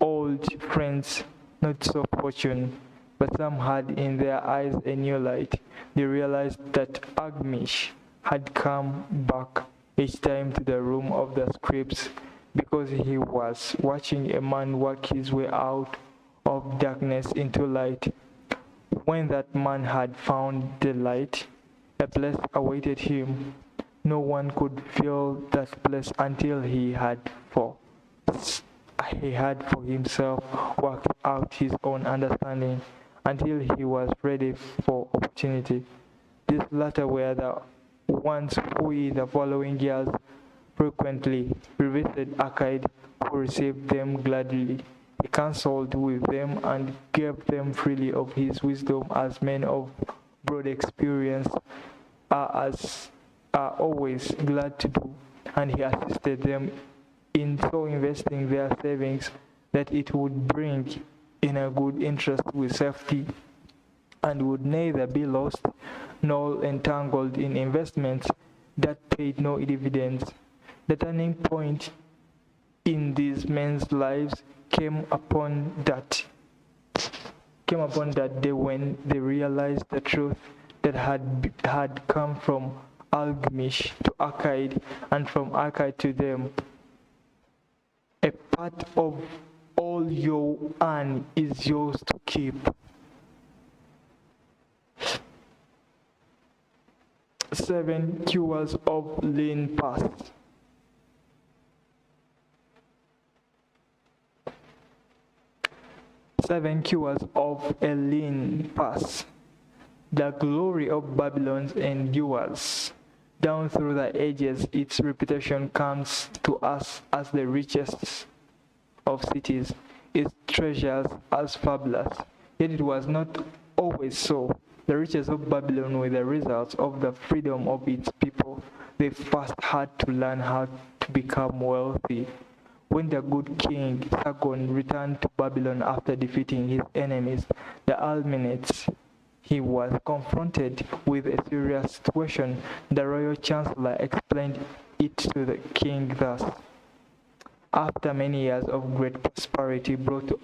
old friends not so fortunate. But some had in their eyes a new light. They realized that Agmish had come back each time to the room of the scripts because he was watching a man work his way out of darkness into light. When that man had found the light, a place awaited him. No one could fill that place until he had for himself worked out his own understanding, until he was ready for opportunity. These latter were the ones who in the following years frequently revisited Arcade, who received them gladly. He counseled with them and gave them freely of his wisdom, as men of broad experience are always glad to do, and he assisted them in so investing their savings that it would bring in a good interest with safety, and would neither be lost nor entangled in investments that paid no dividends. The turning point in these men's lives came upon that day when they realized the truth that had come from Algmish to Arcade, and from Arcade to them. A part of all you earn is yours to keep. 7 cures of lean past. Seven cures of a lean past. The glory of Babylon endures. Down through the ages, its reputation comes to us as the richest of cities, its treasures as fabulous. Yet it was not always so. The riches of Babylon were the results of the freedom of its people. They first had to learn how to become wealthy. When the good king Sargon returned to Babylon after defeating his enemies, the Almenids, he was confronted with a serious situation. The royal chancellor explained it to the king thus: after many years of great prosperity brought to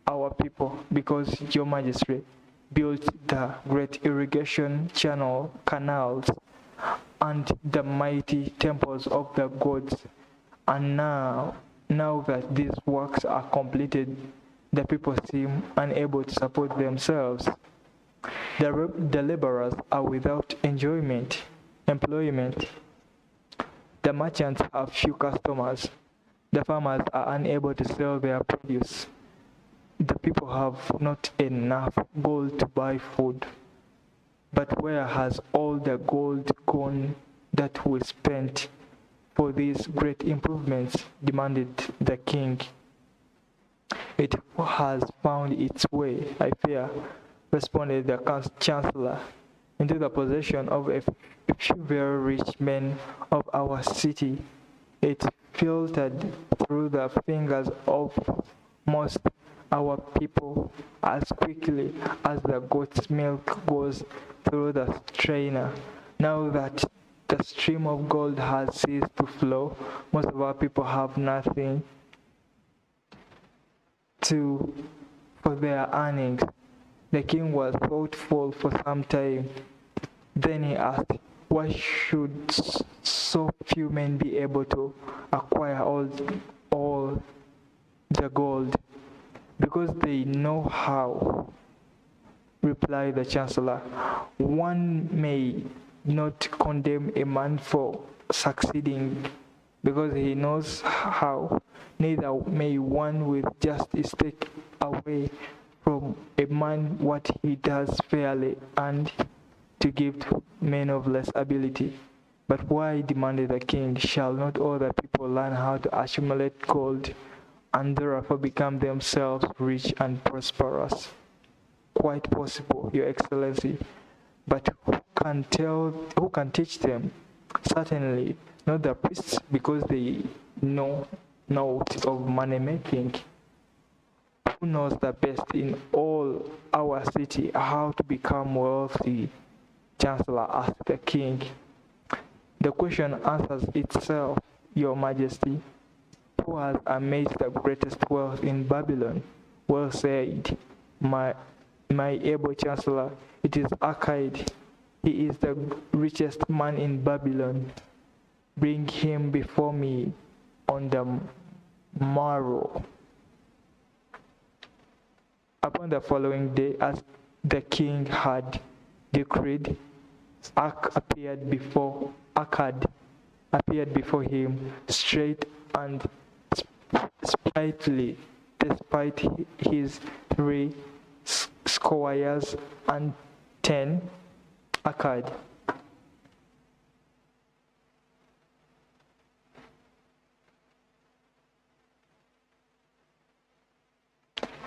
our people, because your majesty built the great irrigation canals and the mighty temples of the gods, and now that these works are completed, the people seem unable to support themselves. The laborers are without employment. The merchants have few customers. The farmers are unable to sell their produce. The people have not enough gold to buy food. But where has all the gold gone that was spent for these great improvements? Demanded the king. It has found its way, I fear, responded the chancellor, into the possession of a few very rich men of our city. It filtered through the fingers of most our people as quickly as the goat's milk goes through the strainer. Now that the stream of gold has ceased to flow, most of our people have nothing for their earnings. The king was thoughtful for some time. Then he asked, why should so few men be able to acquire all the gold? Because they know how, replied the chancellor. One may not condemn a man for succeeding because he knows how. neither may one with justice take away from a man what he does fairly, and to give to men of less ability. But why, demanded the king, shall not all the people learn how to accumulate gold, and therefore become themselves rich and prosperous? Quite possible, Your Excellency. But who can teach them? Certainly not the priests, because they know naught of money making. Who knows the best in all our city how to become wealthy? Chancellor asked the king. The question answers itself, Your Majesty. Who has amassed the greatest wealth in Babylon? Well said, my able Chancellor. It is Arcade. He is the richest man in Babylon. Bring him before me on the morrow. Upon the following day, as the king had decreed, Akkad appeared before him, straight and sprightly, despite his 3 squires and 10 Akkad.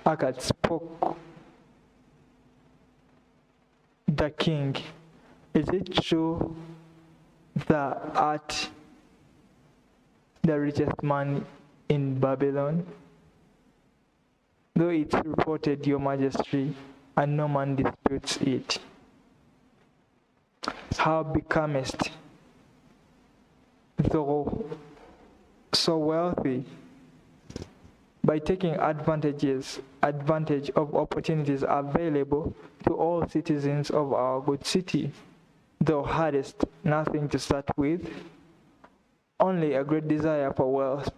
Akkad spoke. The king, is it true thou art the richest man in Babylon? Though it's reported, Your Majesty, and no man disputes it. How becomest thou so wealthy? By taking advantage of opportunities available to all citizens of our good city. Thou hadst nothing to start with, only a great desire for wealth.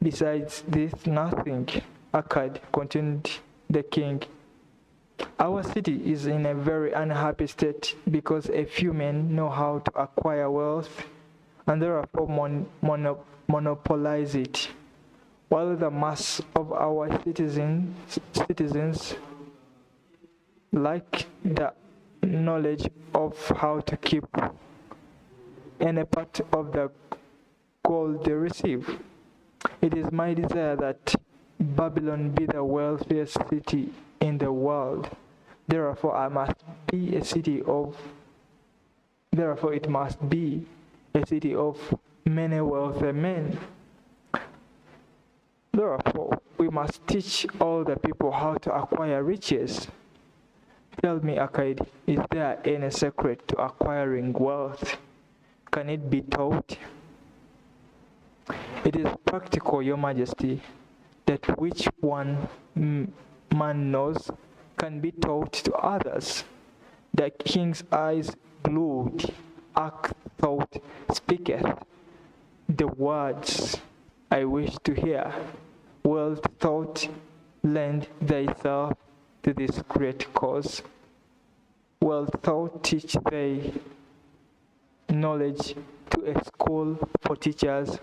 Besides this, nothing. Akkad, continued the king. Our city is in a very unhappy state because a few men know how to acquire wealth and therefore monopolize it, while the mass of our citizens lack the knowledge of how to keep any part of the gold they receive. It is my desire that Babylon be the wealthiest city in the world. Therefore, it must be a city of many wealthy men. Therefore, we must teach all the people how to acquire riches. Tell me, Akkad, is there any secret to acquiring wealth? Can it be taught? It is practical, Your Majesty, that which one man knows can be taught to others. The king's eyes glowed. Ak thought, speaketh the words I wish to hear. Well thought, lend thyself to this great cause. Well thought, teach thy knowledge to a school for teachers,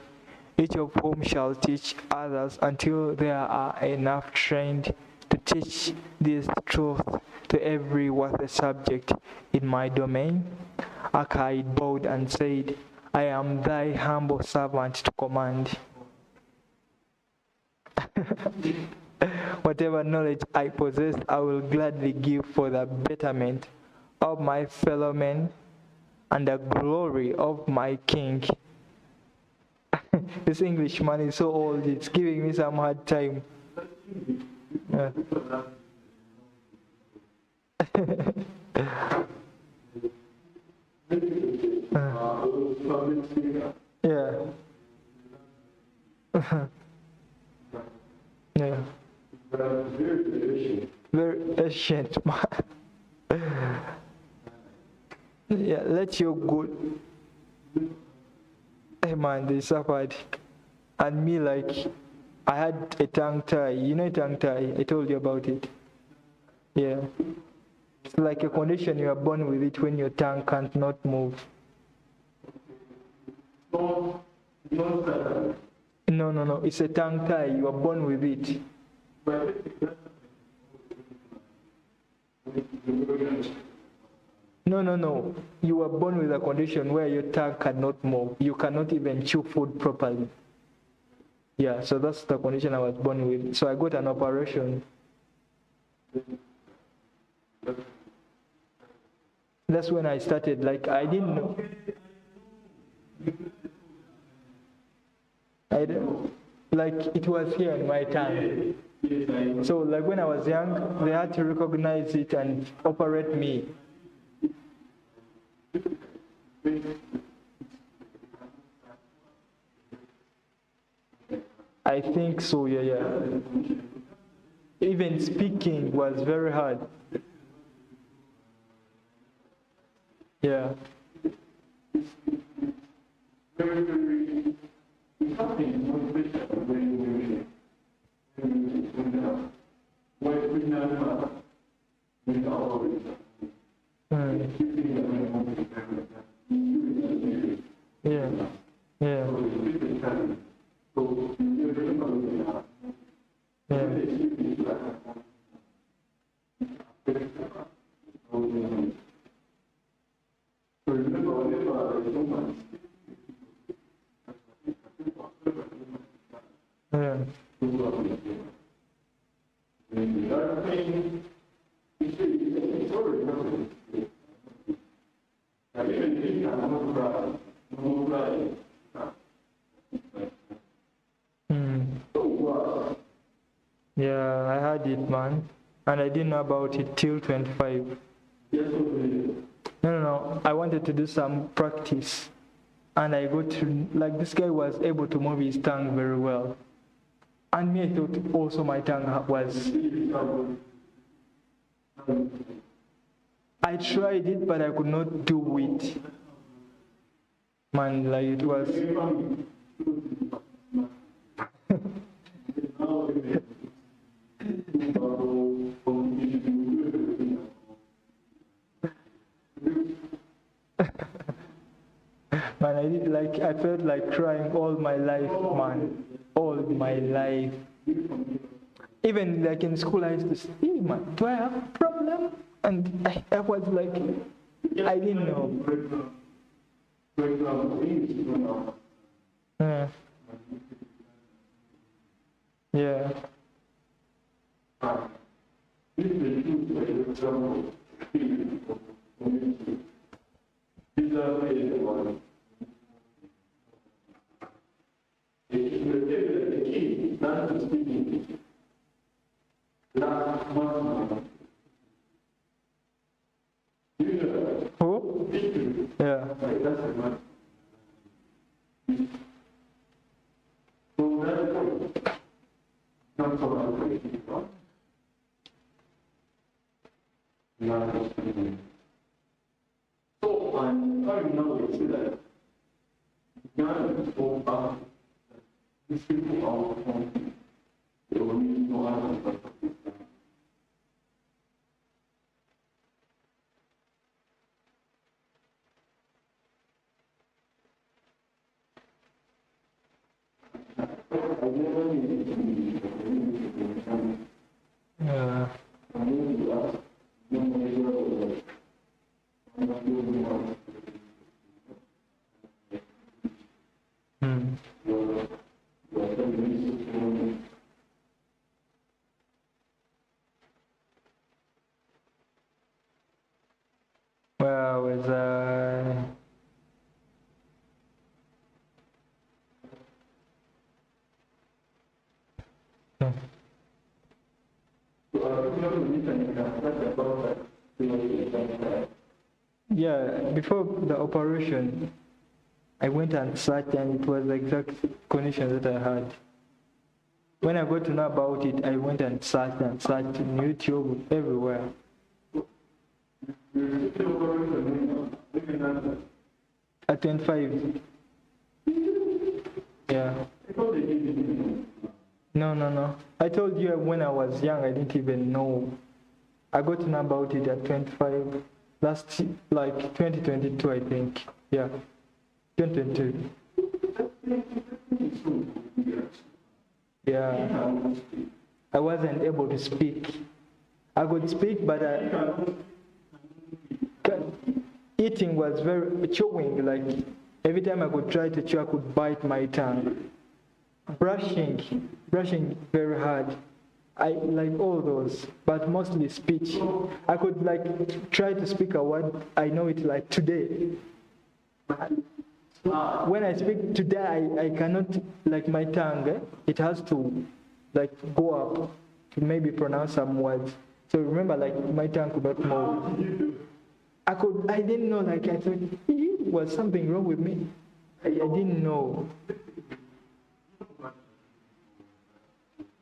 each of whom shall teach others until there are enough trained to teach this truth to every worthy subject in my domain. Akkad bowed and said, I am thy humble servant to command. Whatever knowledge I possess, I will gladly give for the betterment of my fellow men and the glory of my king. This Englishman is so old, it's giving me some hard time. Yeah. Yeah. Yeah. Very ancient man. Yeah, let your good. Hey man, they suffered. And me, like, I had a tongue tie. You know tongue tie? I told you about it. Yeah. It's like a condition you are born with it when your tongue can't not move. No. It's a tongue tie. You are born with it. No. You are born with a condition where your tongue cannot move. You cannot even chew food properly. Yeah, so that's the condition I was born with. So I got an operation. That's when I started, like, I didn't know. Like, it was here in my tongue. So, like, when I was young, they had to recognize it and operate me. I think so, yeah. Even speaking was very hard. Yeah. Yeah, I had it, man, and I didn't know about it till 25. No. I wanted to do some practice, and I got to, like, this guy was able to move his tongue very well, and me, I thought also my tongue was. I tried it, but I could not do it. Man, like, it was. Man, I felt like crying all my life, man. All my life. Even like in school, I used to say, hey, man, do I have a problem? And I was like, I didn't know. Yeah. Who? Yeah. Where was I? Yeah, before the operation, I went and searched, and it was the exact condition that I had. When I got to know about it, I went and searched on YouTube, everywhere. At 25. Yeah. No. I told you when I was young, I didn't even know. I got to know about it at 25. Last, like 2022, I think. Yeah. 2022. Yeah, I wasn't able to speak. I could speak, but eating was very chewing. Like every time I could try to chew, I could bite my tongue. Brushing very hard. I like all those, but mostly speech. I could like try to speak a word. I know it like today. When I speak today, I cannot, like my tongue, it has to like go up to maybe pronounce some words. So remember, like my tongue could not move. I didn't know, like I thought, was something wrong with me? I didn't know.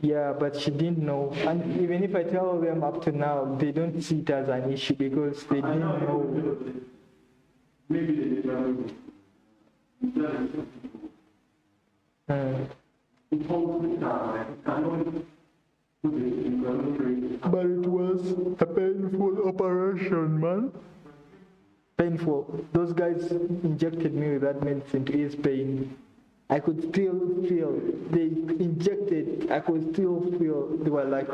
Yeah, but she didn't know. And even if I tell them up to now, they don't see it as an issue because they didn't know. Maybe they didn't But it was a painful operation, man. Painful. Those guys injected me with that medicine to ease pain. I could still feel, they injected, I could still feel, they were like,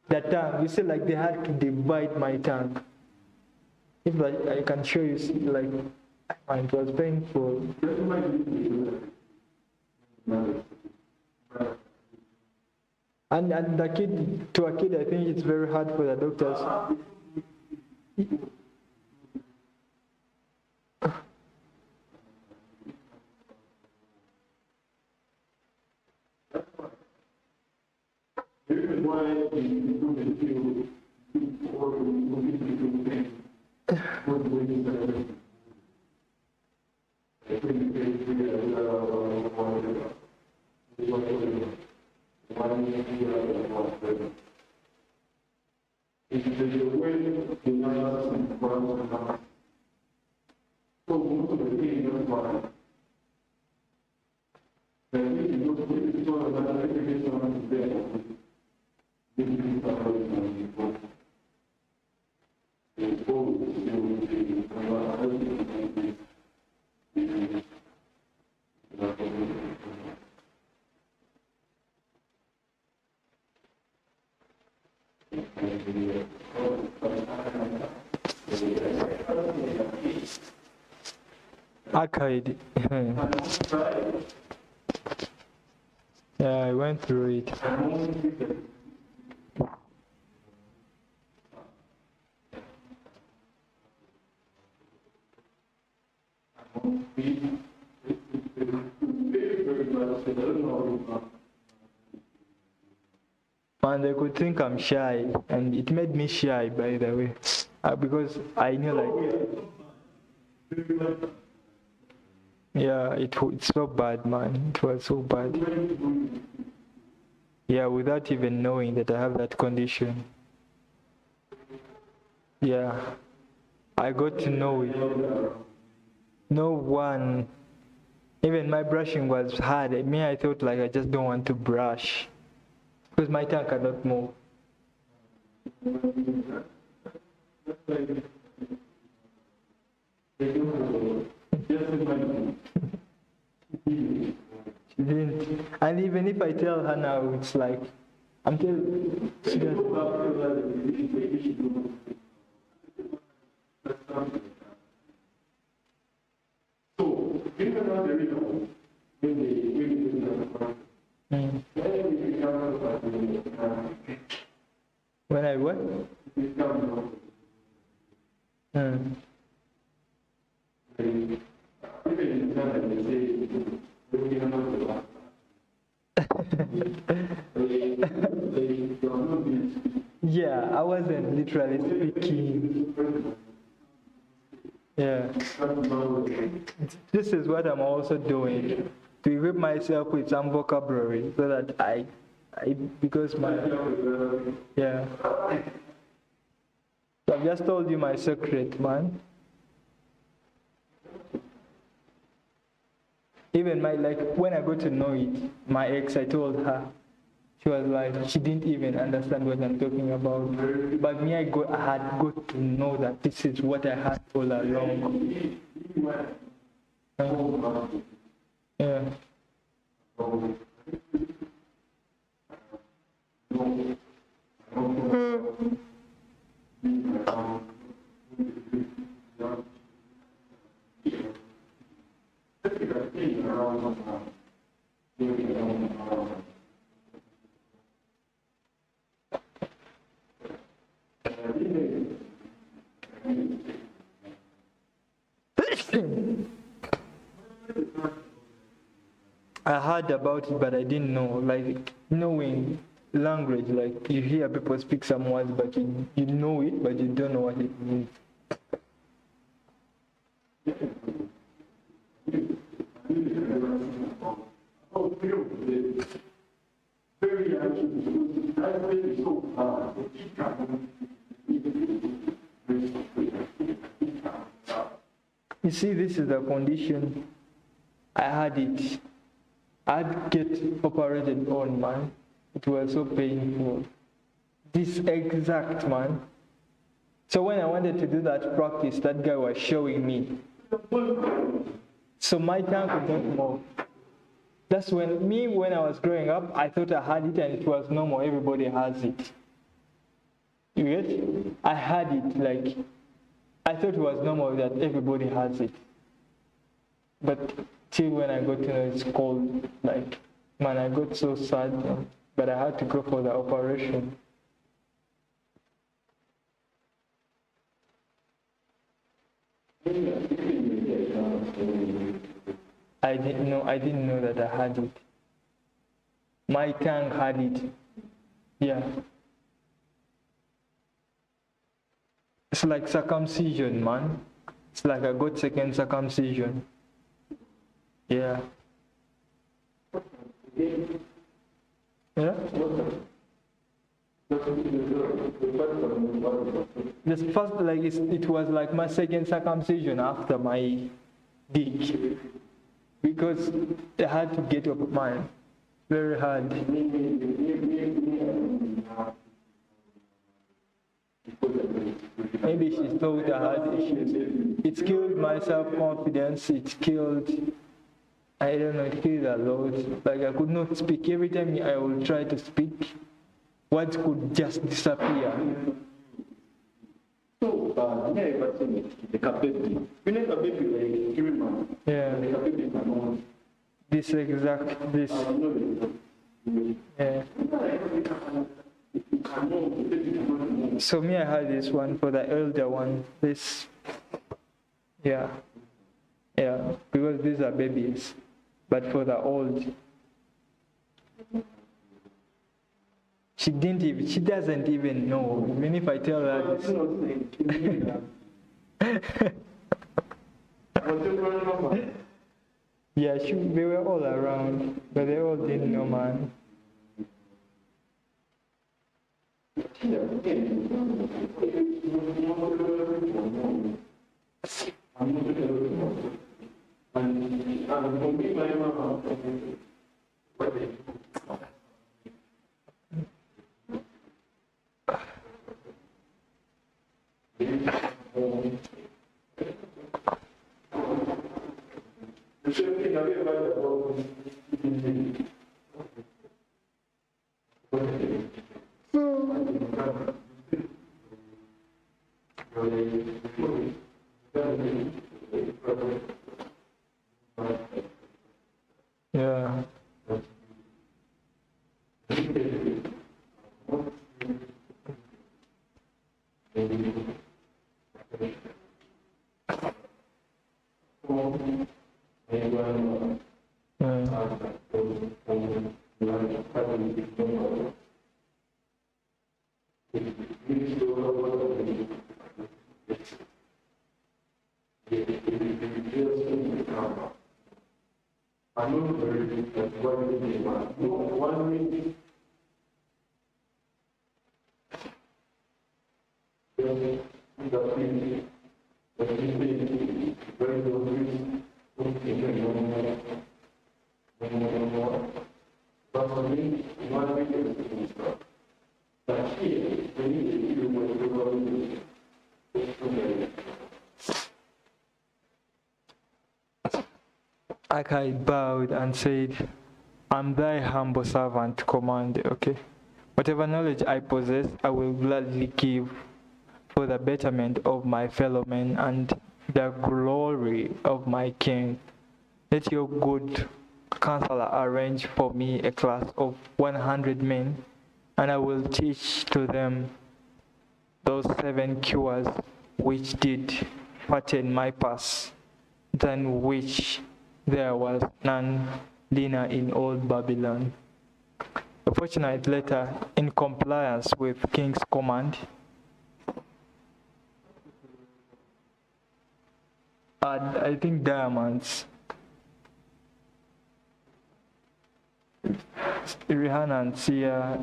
the tongue, you see, like they had to divide my tongue. If I can show you, like, it was painful. And the kid, to a kid, I think it's very hard for the doctors. Arcade. Yeah, I went through it. Man, they could think I'm shy, and it made me shy, by the way, because I knew like, yeah, it's so bad, man. It was so bad. Yeah, without even knowing that I have that condition. Yeah, I got to know it. No one, even my brushing was hard. Me, I thought like I just don't want to brush because my tongue cannot move. She didn't. And even if I tell her now, it's like, I'm telling she when I what? Yeah, I wasn't literally speaking. Yeah. This is what I'm also doing, to equip myself with some vocabulary so that because my, yeah. So I've just told you my secret, man. Even when I got to know it, my ex, I told her, she was like, she didn't even understand what I'm talking about. But me, I had got to know that this is what I had all along. Yeah. I heard about it, but I didn't know. Like, knowing language, like you hear people speak some words, but you know it, but you don't know what it means. You see, this is the condition. I had it. I'd get operated on, man. It was so painful. This exact, man. So when I wanted to do that practice, that guy was showing me. So my tongue could not move. That's when I was growing up, I thought I had it and it was normal. Everybody has it. You get? I had it, like, I thought it was normal that everybody has it. But till when I got to know it's called, like, man, I got so sad, but I had to go for the operation. I didn't know that I had it. My tongue had it. Yeah. It's like circumcision, man. It's like I got second circumcision. Yeah. Yeah? This first, like, it was like my second circumcision after my dick. Because I had to get up mine. Very hard. Maybe she thought I had issues. It killed my self-confidence. It killed, I don't know, it killed a lot. Like, I could not speak. Every time I would try to speak, words could just disappear. Yeah. This. Yeah. So me, I had this one for the elder one. This. Yeah. Yeah. Because these are babies. But for the old, she doesn't even know. Even if I tell her this. Yeah, they were all around, but they all didn't know, man. Yeah. Akai bowed and said, I'm thy humble servant, command, okay? Whatever knowledge I possess, I will gladly give for the betterment of my fellow men and the glory of my King. Let your good counselor arrange for me a class of 100 men, and I will teach to them those 7 cures which did fatten my purse, than which there was none leaner in old Babylon. A fortunate letter, in compliance with King's command, and I think diamonds, Rihanna and Sia,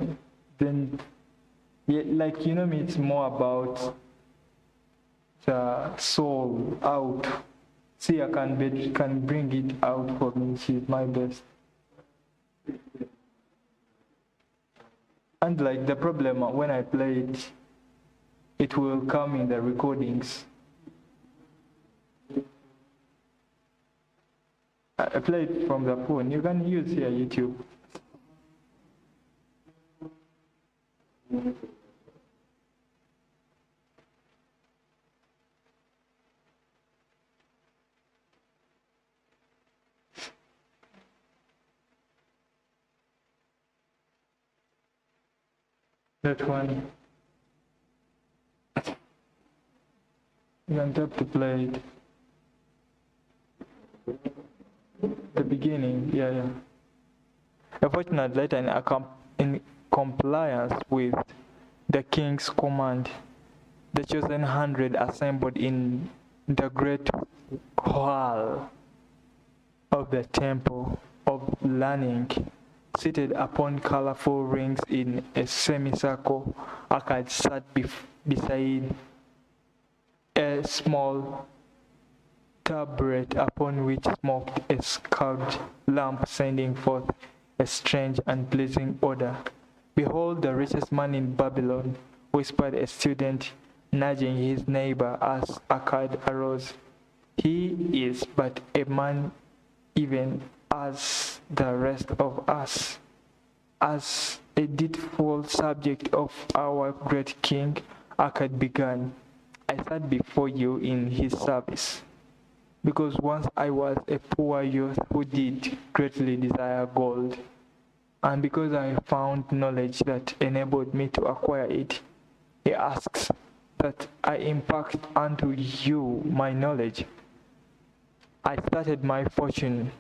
then, yeah, like, you know me, it's more about the soul out. Sia can bring it out for me. She's my best. And like the problem when I play it, it will come in the recordings. I play it from the phone. You can use here YouTube. That one. You can tap to play it. The beginning, yeah. A fortunate letter in compliance with the king's command, the chosen 100 assembled in the great hall of the temple of learning, seated upon colorful rings in a semicircle. Akkad sat beside a small tabret upon which smoked a scaled lamp, sending forth a strange and pleasing odor. Behold, the richest man in Babylon, whispered a student, nudging his neighbor as Akkad arose. He is but a man even as the rest of us. As a dutiful subject of our great king, Akkad began, I sat before you in his service, because once I was a poor youth who did greatly desire gold, and because I found knowledge that enabled me to acquire it. He asks that I impart unto you my knowledge. I started my fortune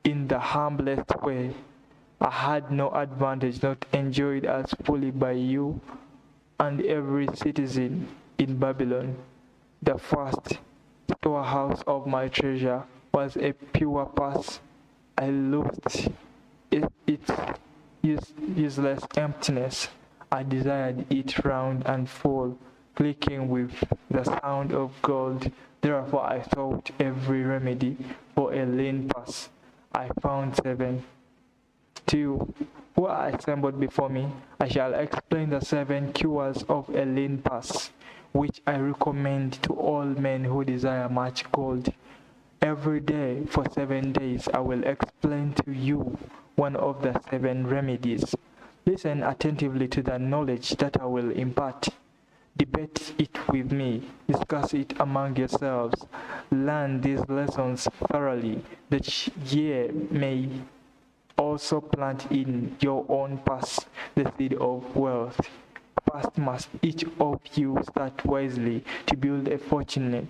in the humblest way. I had no advantage not enjoyed as fully by you and every citizen in Babylon. The first storehouse of my was a pure purse. I loathed its useless emptiness. I desired it round and full, clicking with the sound of gold. Therefore I sought every remedy for a lean purse. I found 7. To you, who are assembled before me, I shall explain the 7 cures of a lean purse, which I recommend to all men who desire much gold. Every day for 7 days I will explain to you one of the 7 remedies. Listen attentively to the knowledge that I will impart. Debate it with me, discuss it among yourselves. Learn these lessons thoroughly, that ye may also plant in your own purse the seed of wealth. First must each of you start wisely to build a fortune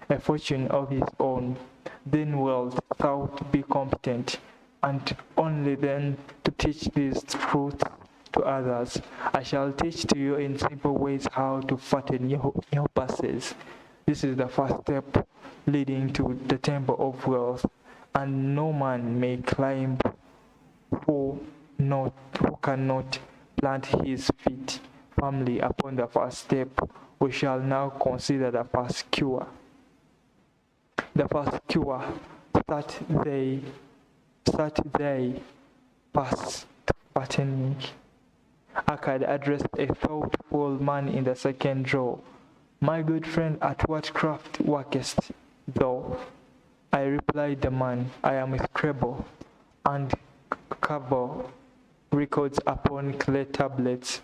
of his own. Then will thou be competent, and only then to teach these truths to others. I shall teach to you in simple ways how to fatten your purses. This is the first step leading to the temple of wealth, and no man may climb who cannot plant his feet firmly upon the first step. We shall now consider the first cure. The first cure, start they past fattening. Akkad addressed a thoughtful man in the second row. My good friend, at what craft workest thou? I replied the man, I am a scribe, and carve records upon clay tablets.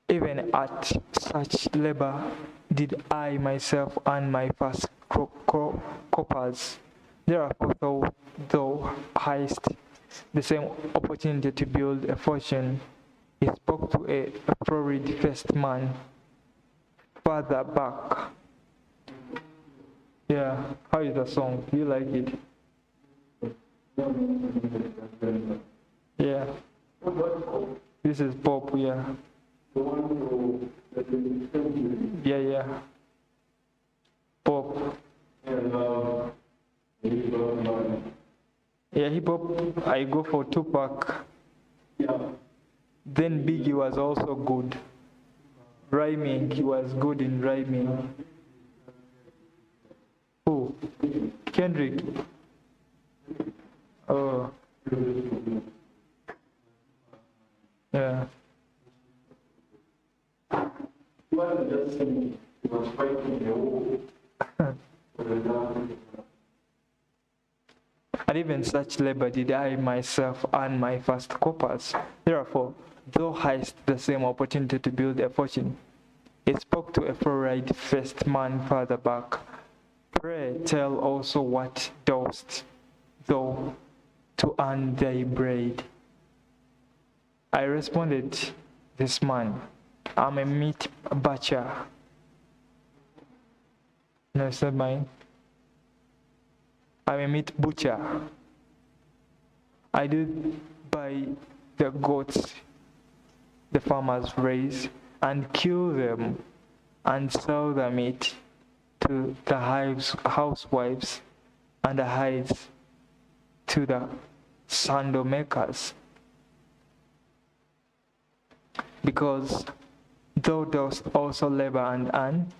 Even at such labor did I myself earn my first coppers. Therefore, thou hast the same opportunity to build a fortune. He spoke to a florid-faced man further back. Yeah, how is the song? Do you like it? Yeah. This is pop, yeah. Yeah. Pop. Yeah, hip hop, I go for Tupac. Then Biggie was also good. Rhyming, he was good in rhyming. Who? Kendrick. Oh. Yeah. And even such labor did I myself earn my first coppers. Therefore, thou hast the same opportunity to build a fortune. He spoke to a florid-faced man further back. Pray tell also what dost thou to earn thy bread. I responded, this man, I'm a meat butcher. No, it's not mine. I'm a meat butcher. I do buy the goats the farmers raise and kill them and sell the meat to the housewives and the hides to the sandal makers. Because thou dost also labor and earn,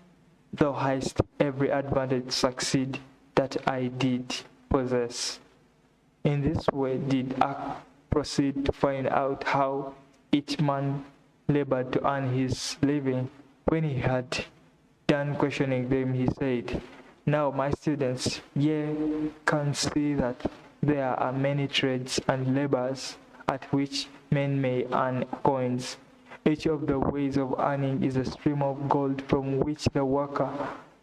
thou hast every advantage succeed that I did possess. In this way did I proceed to find out how each man labored to earn his living. When he had done questioning them, he said, now my students, ye can see that there are many trades and labors at which men may earn coins. Each of the ways of earning is a stream of gold from which the worker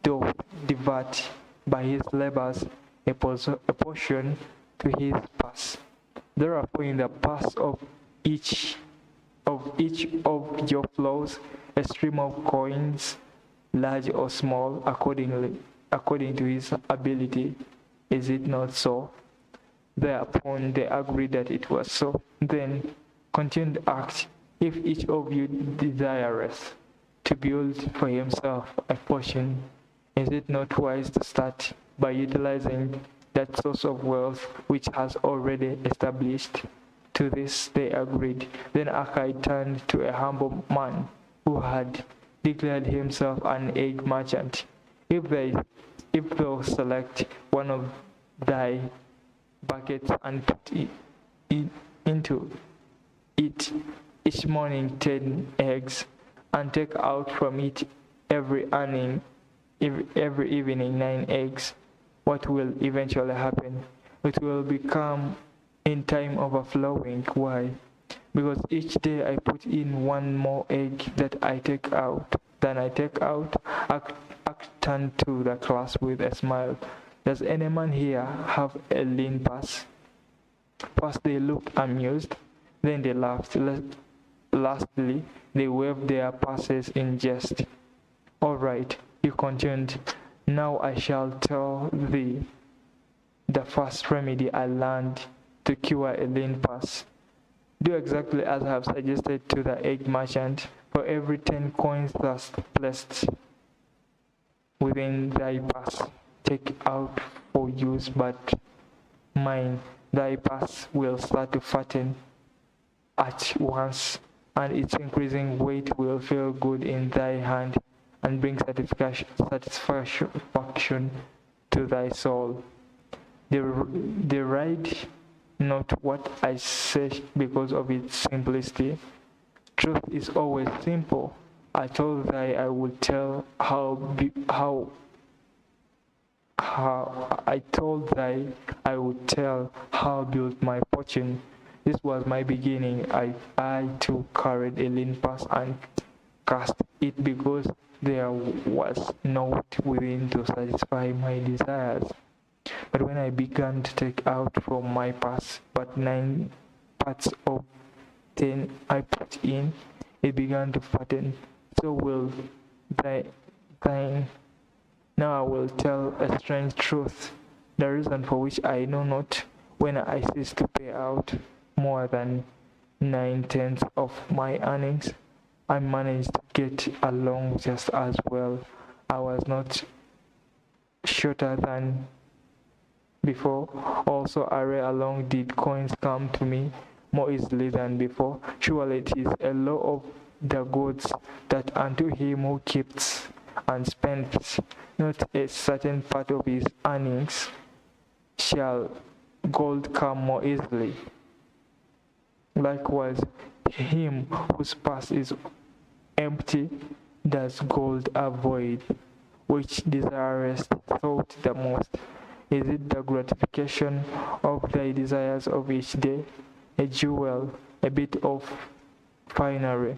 doth divert by his labors a portion to his purse. Therefore, in the purse of each of your flows, a stream of coins, large or small, according to his ability. Is it not so? Thereupon they agreed that it was so. Then continued the act. If each of you desireth to build for himself a fortune, is it not wise to start by utilizing that source of wealth which has already established? To this they agreed. Then Akai turned to a humble man who had declared himself an egg merchant. If thou select one of thy buckets and put into it each morning 10 eggs, and take out from it every evening 9 eggs, what will eventually happen? It will become in time overflowing. Why? Because each day I put in one more egg than I take out. Act turned to the class with a smile. Does any man here have a lean purse? First they looked amused, then they laughed. Lastly, they waved their purses in jest. All right, he continued, now I shall tell thee the first remedy I learned to cure a lean purse. Do exactly as I have suggested to the egg merchant. For every 10 coins thus placed within thy purse, take out for use but mine. Thy purse will start to fatten at once, and its increasing weight will feel good in thy hand and bring satisfaction to thy soul. They read not what I say because of its simplicity. Truth is always simple. I told thee I would tell how how I told thy I would tell how I built my fortune. This was my beginning. I too carried a lean past and cast it because there was naught within to satisfy my desires. But when I began to take out from my past but 9 parts of 10 I put in, it began to fatten. So will thine. Now I will tell a strange truth, the reason for which I know not. When I cease to pay out more than 9/10 of my earnings, I managed to get along just as well. I was not shorter than before. Also, array along did coins come to me more easily than before. Surely it is a law of the gods that unto him who keeps and spends not a certain part of his earnings shall gold come more easily. Likewise, him whose purse is empty does gold avoid. Which desirest thought the most? Is it the gratification of thy desires of each day? A jewel, a bit of finery,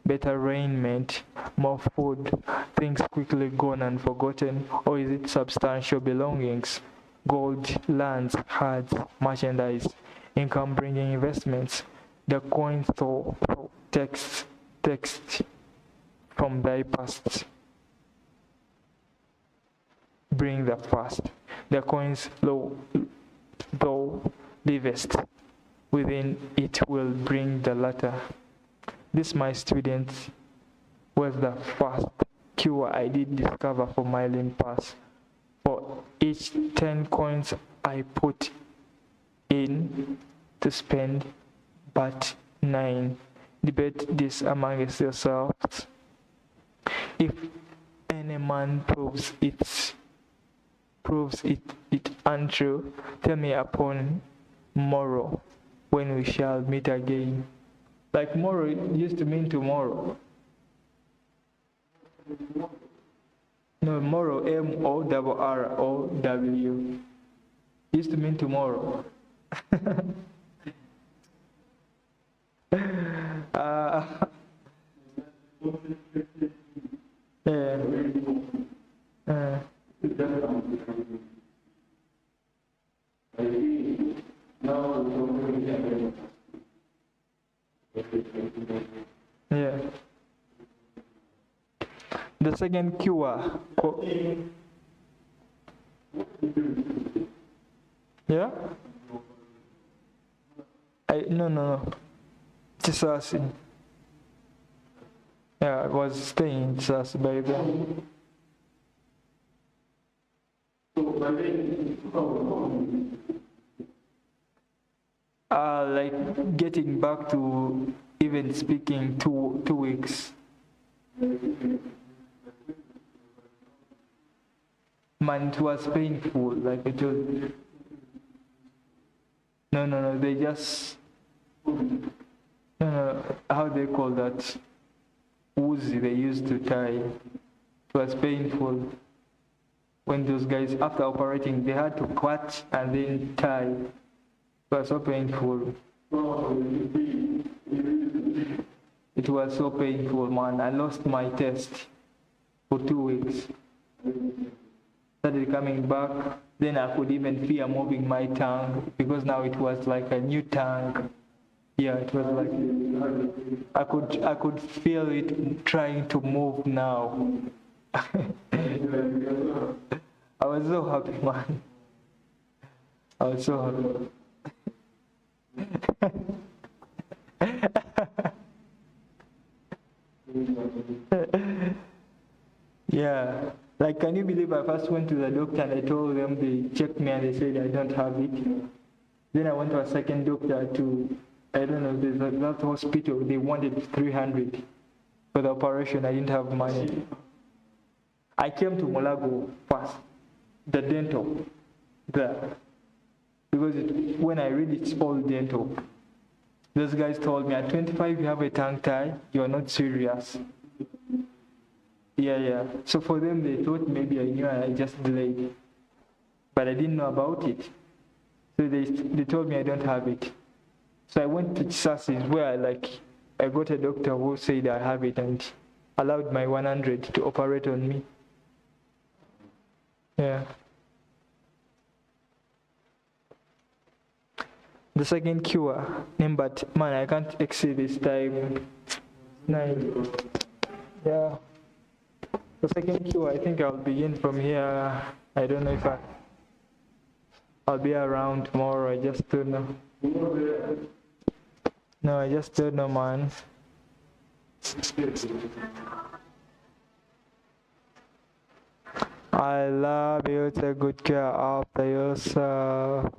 better raiment, more food, things quickly gone and forgotten? Or is it substantial belongings, gold, lands, herds, merchandise, income-bringing investments? The coin thou text from thy past, bring the past. The coins thou leavest within it will bring the latter. This, my students, was the first cure I did discover for my lean past. For each 10 coins I put in to spend but 9. Debate this amongst yourselves. If any man proves it untrue, tell me upon morrow when we shall meet again. Like morrow used to mean tomorrow. No, morrow, MORROW, used to mean tomorrow. Yeah. The second cure. Yeah? No. Just asking. Yeah, I was staying just by then. Like getting back to even speaking 2 weeks. Man, it was painful, like it was. No, they just, how they call that? Uzi they used to tie. It was painful. When those guys, after operating, they had to cut and then tie. It was so painful. It was so painful, man. I lost my taste for 2 weeks. Started coming back. Then I could even fear moving my tongue because now it was like a new tongue. Yeah, it was like I could feel it trying to move now. I was so happy, man. I was so happy. Yeah. Like, can you believe I first went to the doctor and I told them, they checked me and they said I don't have it. Then I went to a second doctor to, I don't know, there's that hospital, they wanted 300 for the operation. I didn't have money. I came to Molago first, the dental, there. Because when I read it's all dental. Those guys told me, at 25 you have a tongue tie, you're not serious. Yeah. So for them, they thought maybe I knew and I just delayed. but I didn't know about it. So they told me I don't have it. So I went to Chisasi's where I got a doctor who said I have it and allowed my 100 to operate on me. Yeah. The second cure, but man, I can't exceed this time. 9. Yeah. The second cure, I think I'll begin from here. I don't know if I'll be around tomorrow. I just don't know. No, I just don't know, man. I love you. Take good care after yourself.